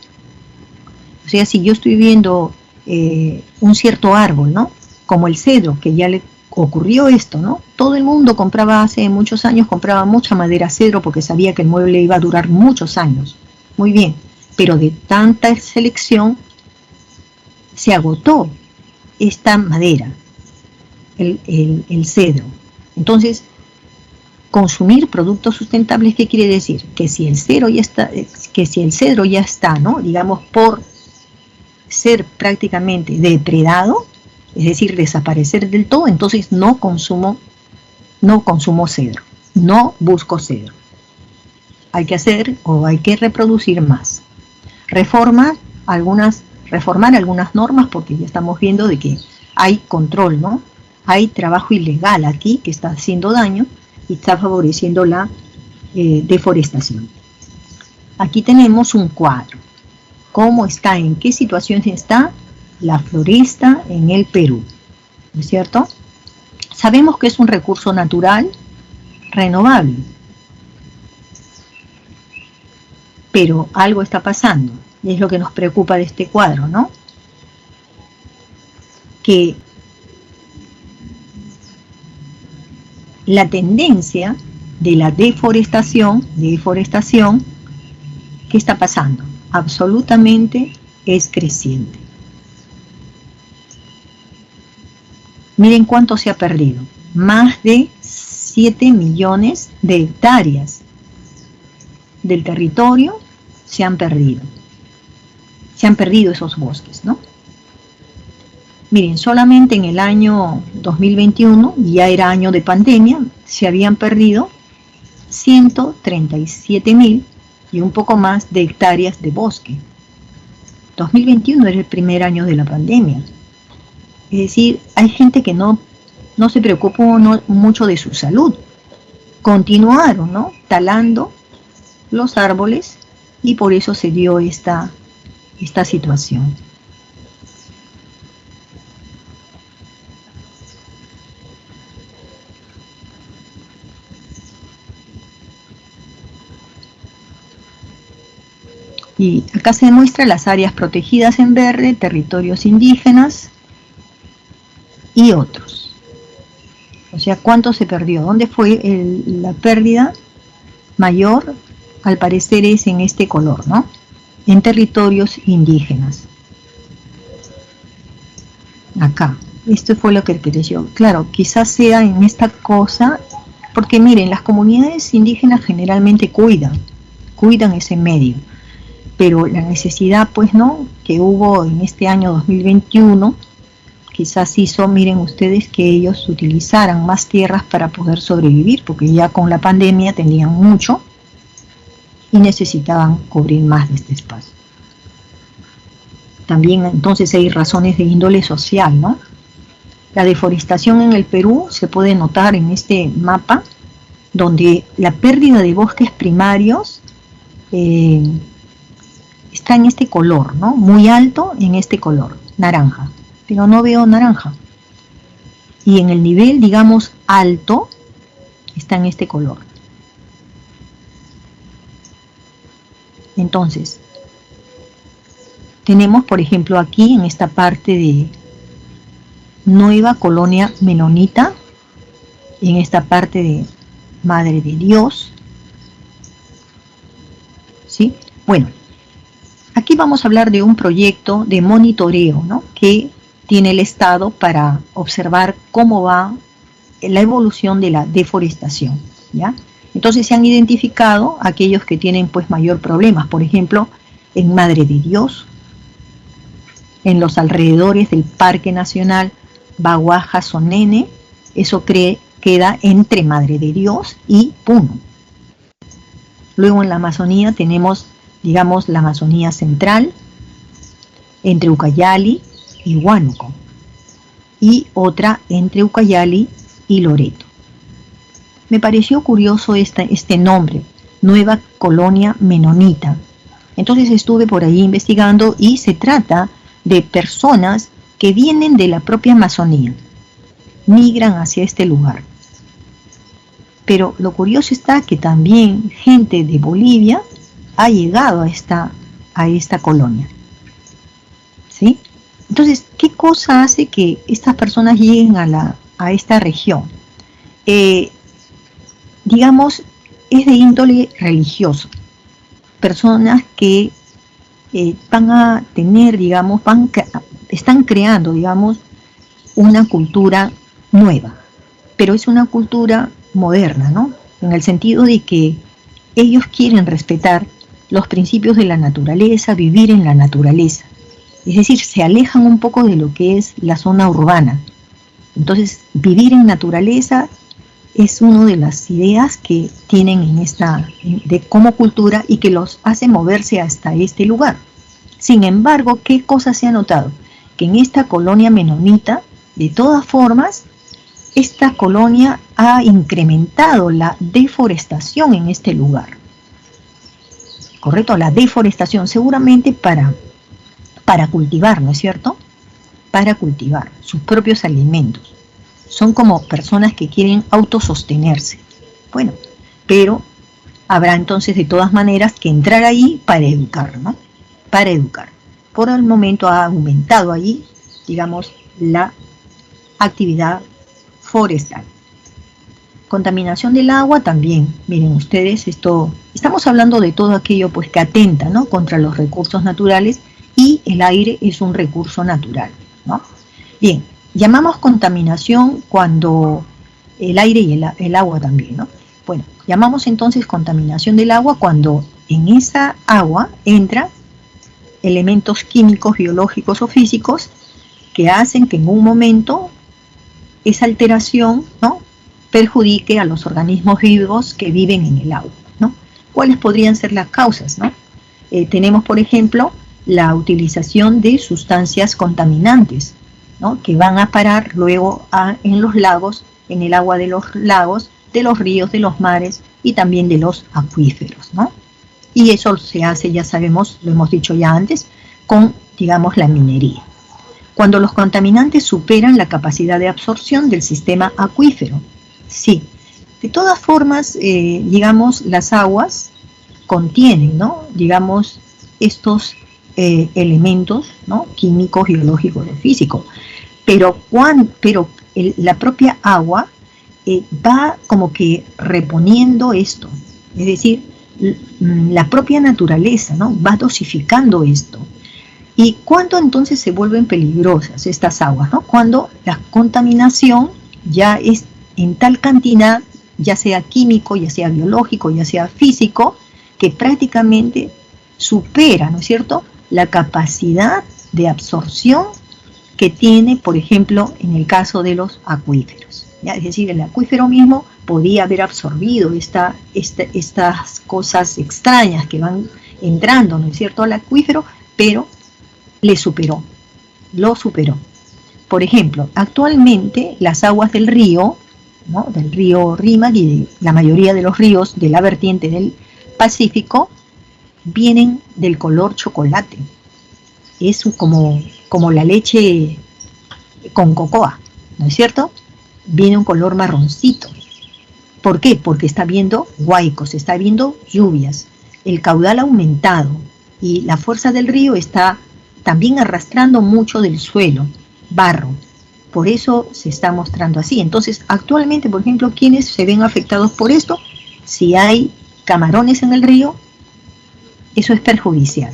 O sea, si yo estoy viendo un cierto árbol, ¿no? Como el cedro, que ya le ocurrió esto, ¿no? Todo el mundo hace muchos años, compraba mucha madera cedro porque sabía que el mueble iba a durar muchos años. Muy bien. Pero de tanta selección se agotó esta madera, el cedro. Entonces, consumir productos sustentables, ¿qué quiere decir? Que si el cedro ya está, ¿no? Digamos, por ser prácticamente depredado, es decir, desaparecer del todo, entonces no consumo cedro, no busco cedro. Hay que hacer o hay que reproducir más. Reformar algunas normas, porque ya estamos viendo de que hay control, ¿no? Hay trabajo ilegal aquí que está haciendo daño y está favoreciendo la deforestación. Aquí tenemos un cuadro. ¿Cómo está? ¿En qué situación está la floresta en el Perú? ¿No es cierto? Sabemos que es un recurso natural renovable, pero algo está pasando, y es lo que nos preocupa de este cuadro, ¿no? Que la tendencia de la deforestación, ¿qué está pasando? Absolutamente es creciente. Miren cuánto se ha perdido, más de 7 millones de hectáreas del territorio se han perdido esos bosques, ¿no? Miren, solamente en el año 2021, ya era año de pandemia, se habían perdido 137.000 y un poco más de hectáreas de bosque. 2021 era el primer año de la pandemia. Es decir, hay gente que no se preocupó mucho de su salud. Continuaron, ¿no? Talando los árboles y por eso se dio esta situación. Y acá se demuestra las áreas protegidas en verde, territorios indígenas y otros. O sea, ¿cuánto se perdió? ¿Dónde fue la pérdida mayor? Al parecer es en este color, ¿no? En territorios indígenas. Acá. Esto fue lo que creció. Claro, quizás sea en esta cosa, porque miren, las comunidades indígenas generalmente cuidan ese medio. Pero la necesidad, pues, ¿no? Que hubo en este año 2021, quizás hizo, miren ustedes, que ellos utilizaran más tierras para poder sobrevivir, porque ya con la pandemia tenían mucho y necesitaban cubrir más de este espacio. También entonces hay razones de índole social, ¿no? La deforestación en el Perú se puede notar en este mapa, donde la pérdida de bosques primarios está en este color, ¿no? Muy alto en este color, naranja, pero no veo naranja. Y en el nivel, digamos, alto, está en este color. Entonces, tenemos, por ejemplo, aquí en esta parte de Nueva Colonia Menonita, en esta parte de Madre de Dios, ¿sí? Bueno, aquí vamos a hablar de un proyecto de monitoreo, ¿no?, que tiene el Estado para observar cómo va la evolución de la deforestación, ¿ya? Entonces se han identificado aquellos que tienen pues mayor problemas, por ejemplo, en Madre de Dios, en los alrededores del Parque Nacional Baguaja-Sonene, eso queda entre Madre de Dios y Puno. Luego en la Amazonía tenemos, digamos, la Amazonía Central, entre Ucayali y Huánuco, y otra entre Ucayali y Loreto. Me pareció curioso este nombre, Nueva Colonia Menonita. Entonces estuve por ahí investigando y se trata de personas que vienen de la propia Amazonía, migran hacia este lugar. Pero lo curioso está que también gente de Bolivia ha llegado a esta colonia, ¿sí? Entonces, ¿qué cosa hace que estas personas lleguen a esta región? Digamos, es de índole religioso. Personas que van a tener, digamos, están creando, digamos, una cultura nueva, pero es una cultura moderna, ¿no? En el sentido de que ellos quieren respetar los principios de la naturaleza, vivir en la naturaleza. Es decir, se alejan un poco de lo que es la zona urbana. Entonces, vivir en naturaleza es una de las ideas que tienen de como cultura y que los hace moverse hasta este lugar. Sin embargo, ¿qué cosa se ha notado? Que en esta colonia menonita, de todas formas, esta colonia ha incrementado la deforestación en este lugar. ¿Correcto? La deforestación, seguramente para cultivar, ¿no es cierto? Para cultivar sus propios alimentos. Son como personas que quieren autosostenerse. Bueno, pero habrá entonces de todas maneras que entrar ahí para educar, ¿no? Para educar. Por el momento ha aumentado ahí, digamos, la actividad forestal. Contaminación del agua también. Miren ustedes, estamos hablando de todo aquello pues que atenta, ¿no?, contra los recursos naturales, y el aire es un recurso natural, ¿no? Bien, llamamos contaminación cuando el aire y el agua también, ¿no? Bueno, llamamos entonces contaminación del agua cuando en esa agua entran elementos químicos, biológicos o físicos que hacen que en un momento esa alteración, ¿no?, perjudique a los organismos vivos que viven en el agua, ¿no? ¿Cuáles podrían ser las causas, no? Tenemos, por ejemplo, la utilización de sustancias contaminantes, ¿no?, que van a parar luego en los lagos, en el agua de los lagos, de los ríos, de los mares y también de los acuíferos, ¿no? Y eso se hace, ya sabemos, lo hemos dicho ya antes, con, digamos, la minería. Cuando los contaminantes superan la capacidad de absorción del sistema acuífero. Sí, de todas formas, digamos, las aguas contienen, ¿no?, digamos, estos elementos, ¿no?, químicos, biológicos o físicos, pero la propia agua va como que reponiendo esto, es decir, la propia naturaleza, ¿no?, va dosificando esto. ¿Y cuándo entonces se vuelven peligrosas estas aguas, ¿no? Cuando la contaminación ya es en tal cantidad, ya sea químico, ya sea biológico, ya sea físico, que prácticamente supera, ¿no es cierto?, la capacidad de absorción que tiene, por ejemplo, en el caso de los acuíferos. ¿Ya? Es decir, el acuífero mismo podía haber absorbido estas cosas extrañas que van entrando, ¿no es cierto?, al acuífero, pero lo superó. Por ejemplo, actualmente las aguas del río, ¿no?, del río Rímac y de la mayoría de los ríos de la vertiente del Pacífico, vienen del color chocolate. Es como la leche con cocoa, ¿no es cierto? Viene un color marroncito. ¿Por qué? Porque está habiendo huaicos, está habiendo lluvias, el caudal ha aumentado y la fuerza del río está también arrastrando mucho del suelo, barro. Por eso se está mostrando así. Entonces, actualmente, por ejemplo, ¿quiénes se ven afectados por esto? Si hay camarones en el río, eso es perjudicial.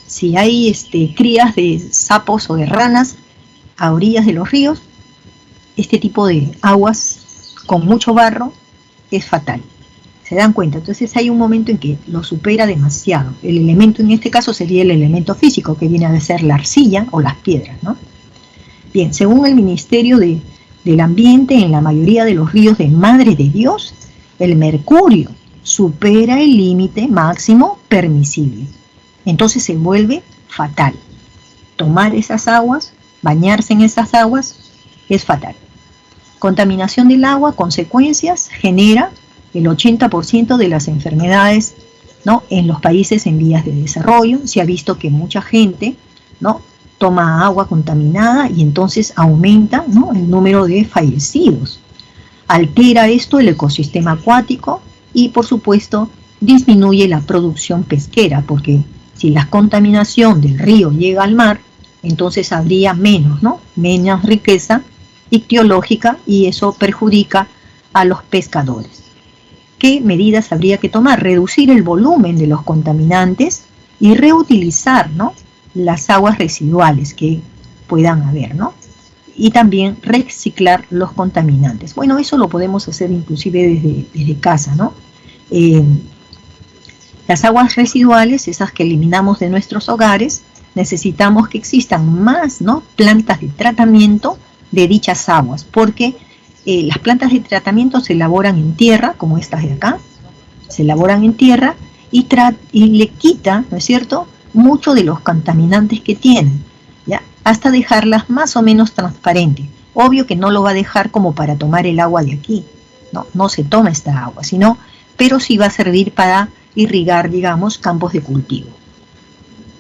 Si hay crías de sapos o de ranas a orillas de los ríos, este tipo de aguas con mucho barro es fatal. ¿Se dan cuenta? Entonces hay un momento en que lo supera demasiado. El elemento en este caso sería el elemento físico, que viene a ser la arcilla o las piedras, ¿no? Bien, según el Ministerio del Ambiente, en la mayoría de los ríos de Madre de Dios, el mercurio supera el límite máximo permisible. Entonces se vuelve fatal. Tomar esas aguas, bañarse en esas aguas, es fatal. Contaminación del agua, consecuencias, genera el 80% de las enfermedades, ¿no?, en los países en vías de desarrollo. Se ha visto que mucha gente, ¿no?, toma agua contaminada y entonces aumenta, ¿no?, el número de fallecidos. Altera esto el ecosistema acuático y, por supuesto, disminuye la producción pesquera, porque si la contaminación del río llega al mar, entonces habría menos, ¿no?, menos riqueza ictiológica y eso perjudica a los pescadores. ¿Qué medidas habría que tomar? Reducir el volumen de los contaminantes y reutilizar, ¿no?, las aguas residuales que puedan haber, ¿no? Y también reciclar los contaminantes. Bueno, eso lo podemos hacer inclusive desde casa, ¿no? Las aguas residuales, esas que eliminamos de nuestros hogares, necesitamos que existan más, ¿no?, plantas de tratamiento de dichas aguas, porque las plantas de tratamiento se elaboran en tierra, como estas de acá, se elaboran en tierra y le quita, ¿no es cierto?, mucho de los contaminantes que tienen, ¿ya?, hasta dejarlas más o menos transparentes. Obvio que no lo va a dejar como para tomar el agua de aquí, no se toma esta agua, pero sí va a servir para irrigar, digamos, campos de cultivo.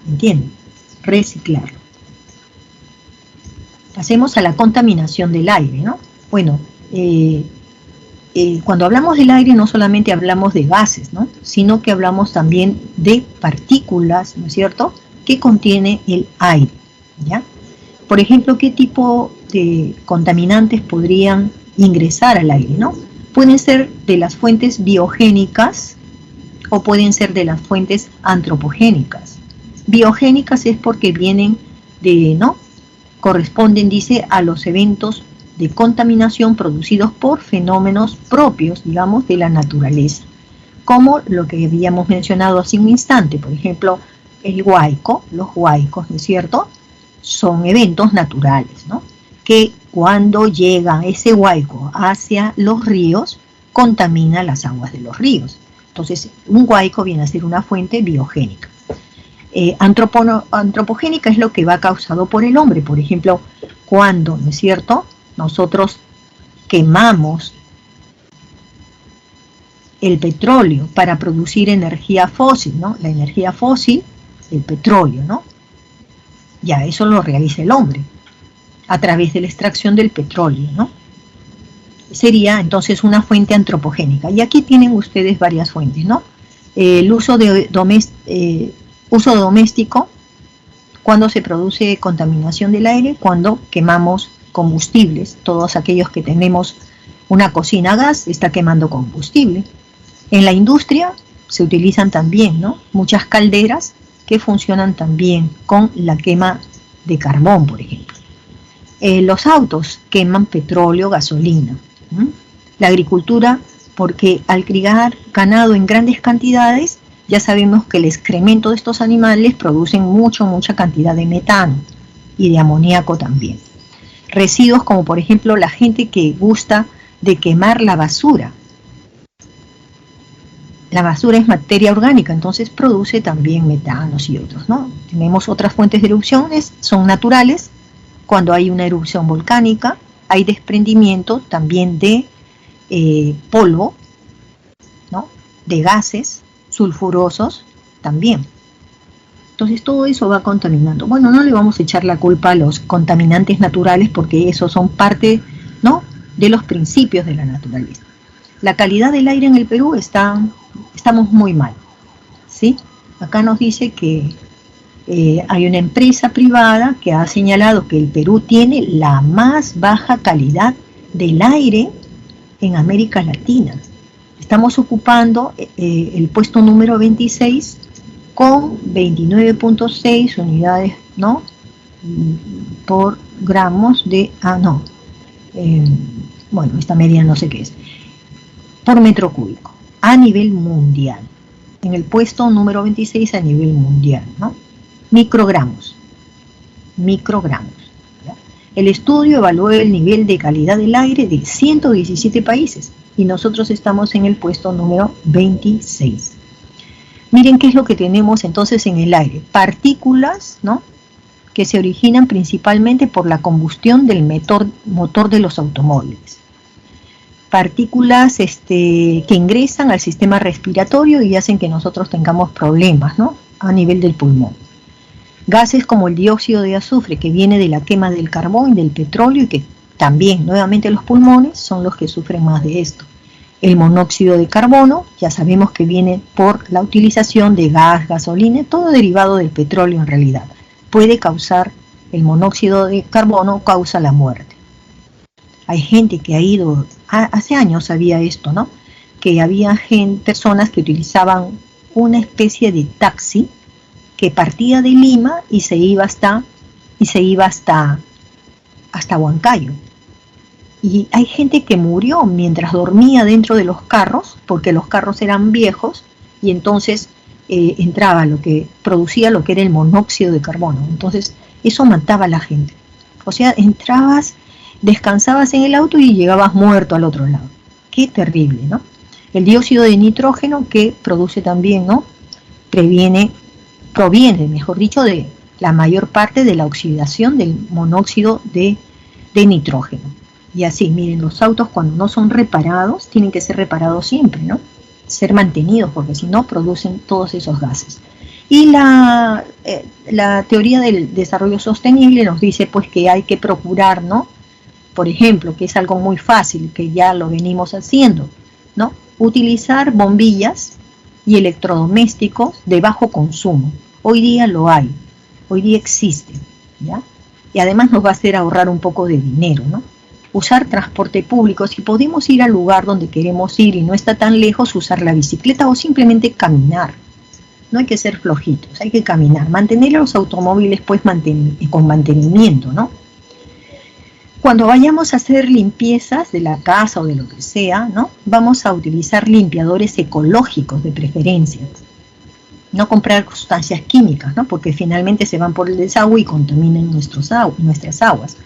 ¿Entienden? Reciclarlo. Pasemos a la contaminación del aire, ¿no? Bueno, cuando hablamos del aire no solamente hablamos de gases, ¿no?, sino que hablamos también de partículas, ¿no es cierto?, que contiene el aire, ¿ya? Por ejemplo, ¿qué tipo de contaminantes podrían ingresar al aire, ¿no? Pueden ser de las fuentes biogénicas o pueden ser de las fuentes antropogénicas. Biogénicas es porque vienen corresponden, dice, a los eventos de contaminación producidos por fenómenos propios, digamos, de la naturaleza, como lo que habíamos mencionado hace un instante, por ejemplo, el huaico, los huaicos, ¿no es cierto?, son eventos naturales, ¿no?, que cuando llega ese huaico hacia los ríos, contamina las aguas de los ríos. Entonces, un huaico viene a ser una fuente biogénica. Antropogénica es lo que va causado por el hombre, por ejemplo, cuando, ¿no es cierto?, nosotros quemamos el petróleo para producir energía fósil, ¿no? La energía fósil, el petróleo, ¿no? Ya, eso lo realiza el hombre a través de la extracción del petróleo, ¿no? Sería entonces una fuente antropogénica. Y aquí tienen ustedes varias fuentes, ¿no? El uso doméstico, cuando se produce contaminación del aire, cuando quemamos combustibles, todos aquellos que tenemos una cocina a gas, está quemando combustible. En la industria se utilizan también, ¿no?, muchas calderas que funcionan también con la quema de carbón, por ejemplo. Los autos queman petróleo, gasolina. La agricultura, porque al criar ganado en grandes cantidades, ya sabemos que el excremento de estos animales producen mucha cantidad de metano. y de amoníaco también. Residuos como por ejemplo la gente que gusta de quemar la basura. La basura es materia orgánica, entonces produce también metanos y otros, ¿no? Tenemos otras fuentes de erupciones, son naturales. Cuando hay una erupción volcánica, hay desprendimiento también de polvo, ¿no? De gases sulfurosos también. Entonces todo eso va contaminando. Bueno, no le vamos a echar la culpa a los contaminantes naturales porque esos son parte, ¿no?, de los principios de la naturaleza. La calidad del aire en el Perú estamos muy mal, ¿sí? Acá nos dice que hay una empresa privada que ha señalado que el Perú tiene la más baja calidad del aire en América Latina. Estamos ocupando el puesto número 26 con 29.6 unidades, ¿no?, por gramos de... bueno, esta media no sé qué es, por metro cúbico, a nivel mundial. En el puesto número 26 a nivel mundial, ¿no? Microgramos. ¿Ya? El estudio evaluó el nivel de calidad del aire de 117 países y nosotros estamos en el puesto número 26. Miren qué es lo que tenemos entonces en el aire. Partículas, ¿no?, que se originan principalmente por la combustión del motor de los automóviles. Partículas que ingresan al sistema respiratorio y hacen que nosotros tengamos problemas, ¿no?, a nivel del pulmón. Gases como el dióxido de azufre, que viene de la quema del carbón y del petróleo, y que también, nuevamente, los pulmones son los que sufren más de esto. El monóxido de carbono, ya sabemos que viene por la utilización de gas, gasolina, todo derivado del petróleo en realidad. Puede causar, el monóxido de carbono causa la muerte. Hay gente que ha ido, hace años había esto, ¿no?, que había personas que utilizaban una especie de taxi que partía de Lima y se iba hasta Huancayo. Y hay gente que murió mientras dormía dentro de los carros, porque los carros eran viejos, y entonces entraba producía lo que era el monóxido de carbono. Entonces eso mataba a la gente. O sea, entrabas, descansabas en el auto y llegabas muerto al otro lado. Qué terrible, ¿no? El dióxido de nitrógeno, que produce también, ¿no?, proviene, mejor dicho, de la mayor parte de la oxidación del monóxido de nitrógeno. Y así, miren, los autos cuando no son reparados, tienen que ser reparados siempre, ¿no?, ser mantenidos, porque si no producen todos esos gases. Y la teoría del desarrollo sostenible nos dice pues que hay que procurar, ¿no?, por ejemplo, que es algo muy fácil, que ya lo venimos haciendo, ¿no?, utilizar bombillas y electrodomésticos de bajo consumo. Hoy día lo hay, hoy día existe, ¿ya? Y además nos va a hacer ahorrar un poco de dinero, ¿no? Usar transporte público, si podemos ir al lugar donde queremos ir y no está tan lejos, usar la bicicleta o simplemente caminar. No hay que ser flojitos, hay que caminar, mantener los automóviles pues con mantenimiento, ¿no? Cuando vayamos a hacer limpiezas de la casa o de lo que sea, ¿no?, vamos a utilizar limpiadores ecológicos de preferencia. No comprar sustancias químicas, ¿no?, porque finalmente se van por el desagüe y contaminan nuestras aguas.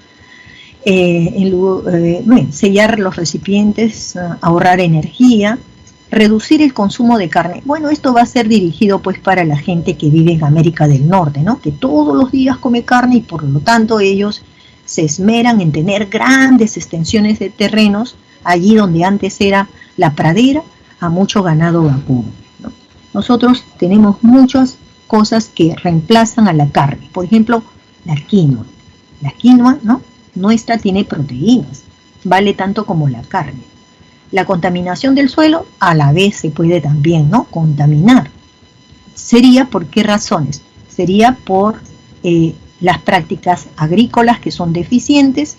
Sellar los recipientes, ahorrar energía, reducir el consumo de carne. Bueno, esto va a ser dirigido pues para la gente que vive en América del Norte, ¿no?, que todos los días come carne y por lo tanto ellos se esmeran en tener grandes extensiones de terrenos allí donde antes era la pradera a mucho ganado vacuno, ¿no? Nosotros tenemos muchas cosas que reemplazan a la carne. Por ejemplo, la quinoa. La quinoa, ¿no?, nuestra tiene proteínas, vale tanto como la carne. La contaminación del suelo a la vez se puede también, ¿no?, contaminar. ¿Sería por qué razones? Sería por las prácticas agrícolas que son deficientes,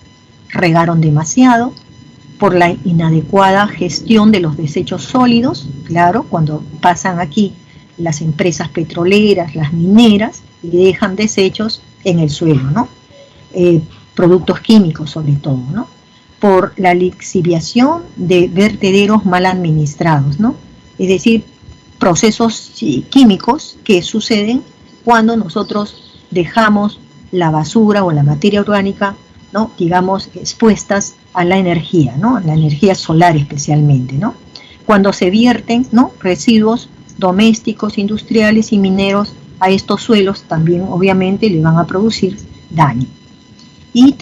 regaron demasiado, por la inadecuada gestión de los desechos sólidos, claro, cuando pasan aquí las empresas petroleras, las mineras, y dejan desechos en el suelo, ¿no? Productos químicos sobre todo, ¿no? Por la lixiviación de vertederos mal administrados, ¿no? Es decir, procesos químicos que suceden cuando nosotros dejamos la basura o la materia orgánica, ¿no? Digamos, expuestas a la energía, ¿no? A la energía solar especialmente, ¿no? Cuando se vierten, ¿no? Residuos domésticos, industriales y mineros a estos suelos, también obviamente le van a producir daño. Y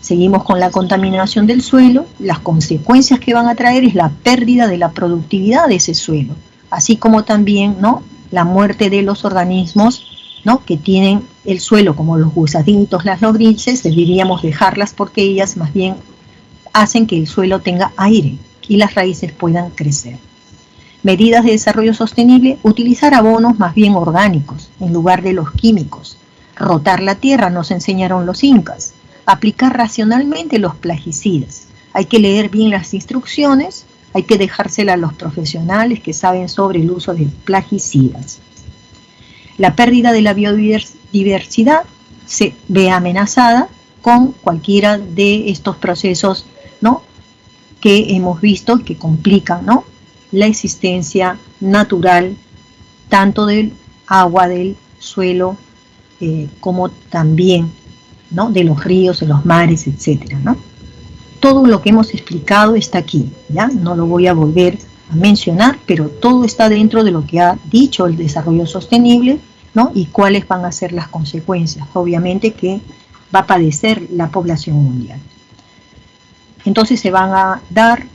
seguimos con la contaminación del suelo. Las consecuencias que van a traer es la pérdida de la productividad de ese suelo, así como también, ¿no? La muerte de los organismos, ¿no? Que tienen el suelo, como los gusanitos, las lombrices. Deberíamos dejarlas porque ellas más bien hacen que el suelo tenga aire y las raíces puedan crecer. Medidas de desarrollo sostenible: utilizar abonos más bien orgánicos en lugar de los químicos. Rotar la tierra, nos enseñaron los incas. Aplicar racionalmente los plaguicidas. Hay que leer bien las instrucciones, hay que dejárselas a los profesionales que saben sobre el uso de plaguicidas. La pérdida de la biodiversidad se ve amenazada con cualquiera de estos procesos, ¿no? Que hemos visto que complican, ¿no? La existencia natural tanto del agua, del suelo, como también, ¿no? De los ríos, de los mares, etcétera, ¿no? Todo lo que hemos explicado está aquí, ¿ya? No lo voy a volver a mencionar, pero todo está dentro de lo que ha dicho el desarrollo sostenible, ¿no? Y cuáles van a ser las consecuencias, obviamente, que va a padecer la población mundial. Entonces se van a dar,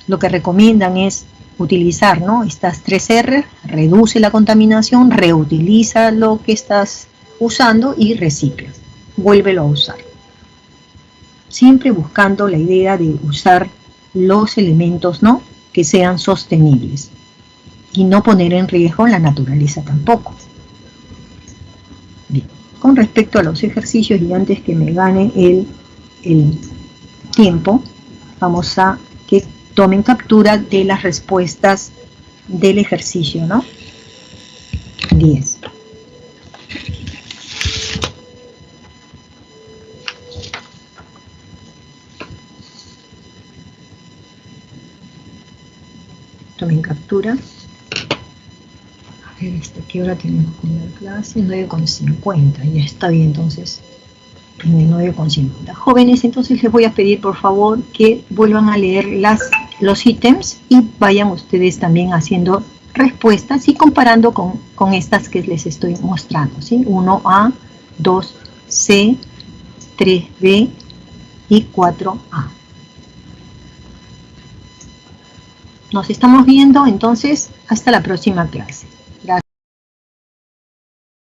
lo que recomiendan es utilizar, ¿no? Estas 3 R: reduce la contaminación, reutiliza lo que estás usando y recicla, vuélvelo a usar. Siempre buscando la idea de usar los elementos, ¿no? Que sean sostenibles y no poner en riesgo la naturaleza tampoco. Bien, con respecto a los ejercicios, y antes que me gane el tiempo, vamos a que tomen captura de las respuestas del ejercicio, ¿no? 10. Tomen captura. A ver, ¿qué hora tenemos con la clase? 9:50, ya está bien, entonces, 9:50. Jóvenes, entonces les voy a pedir por favor que vuelvan a leer los ítems y vayan ustedes también haciendo respuestas y comparando con estas que les estoy mostrando, ¿sí? 1A, 2C, 3B y 4A. Nos estamos viendo entonces hasta la próxima clase.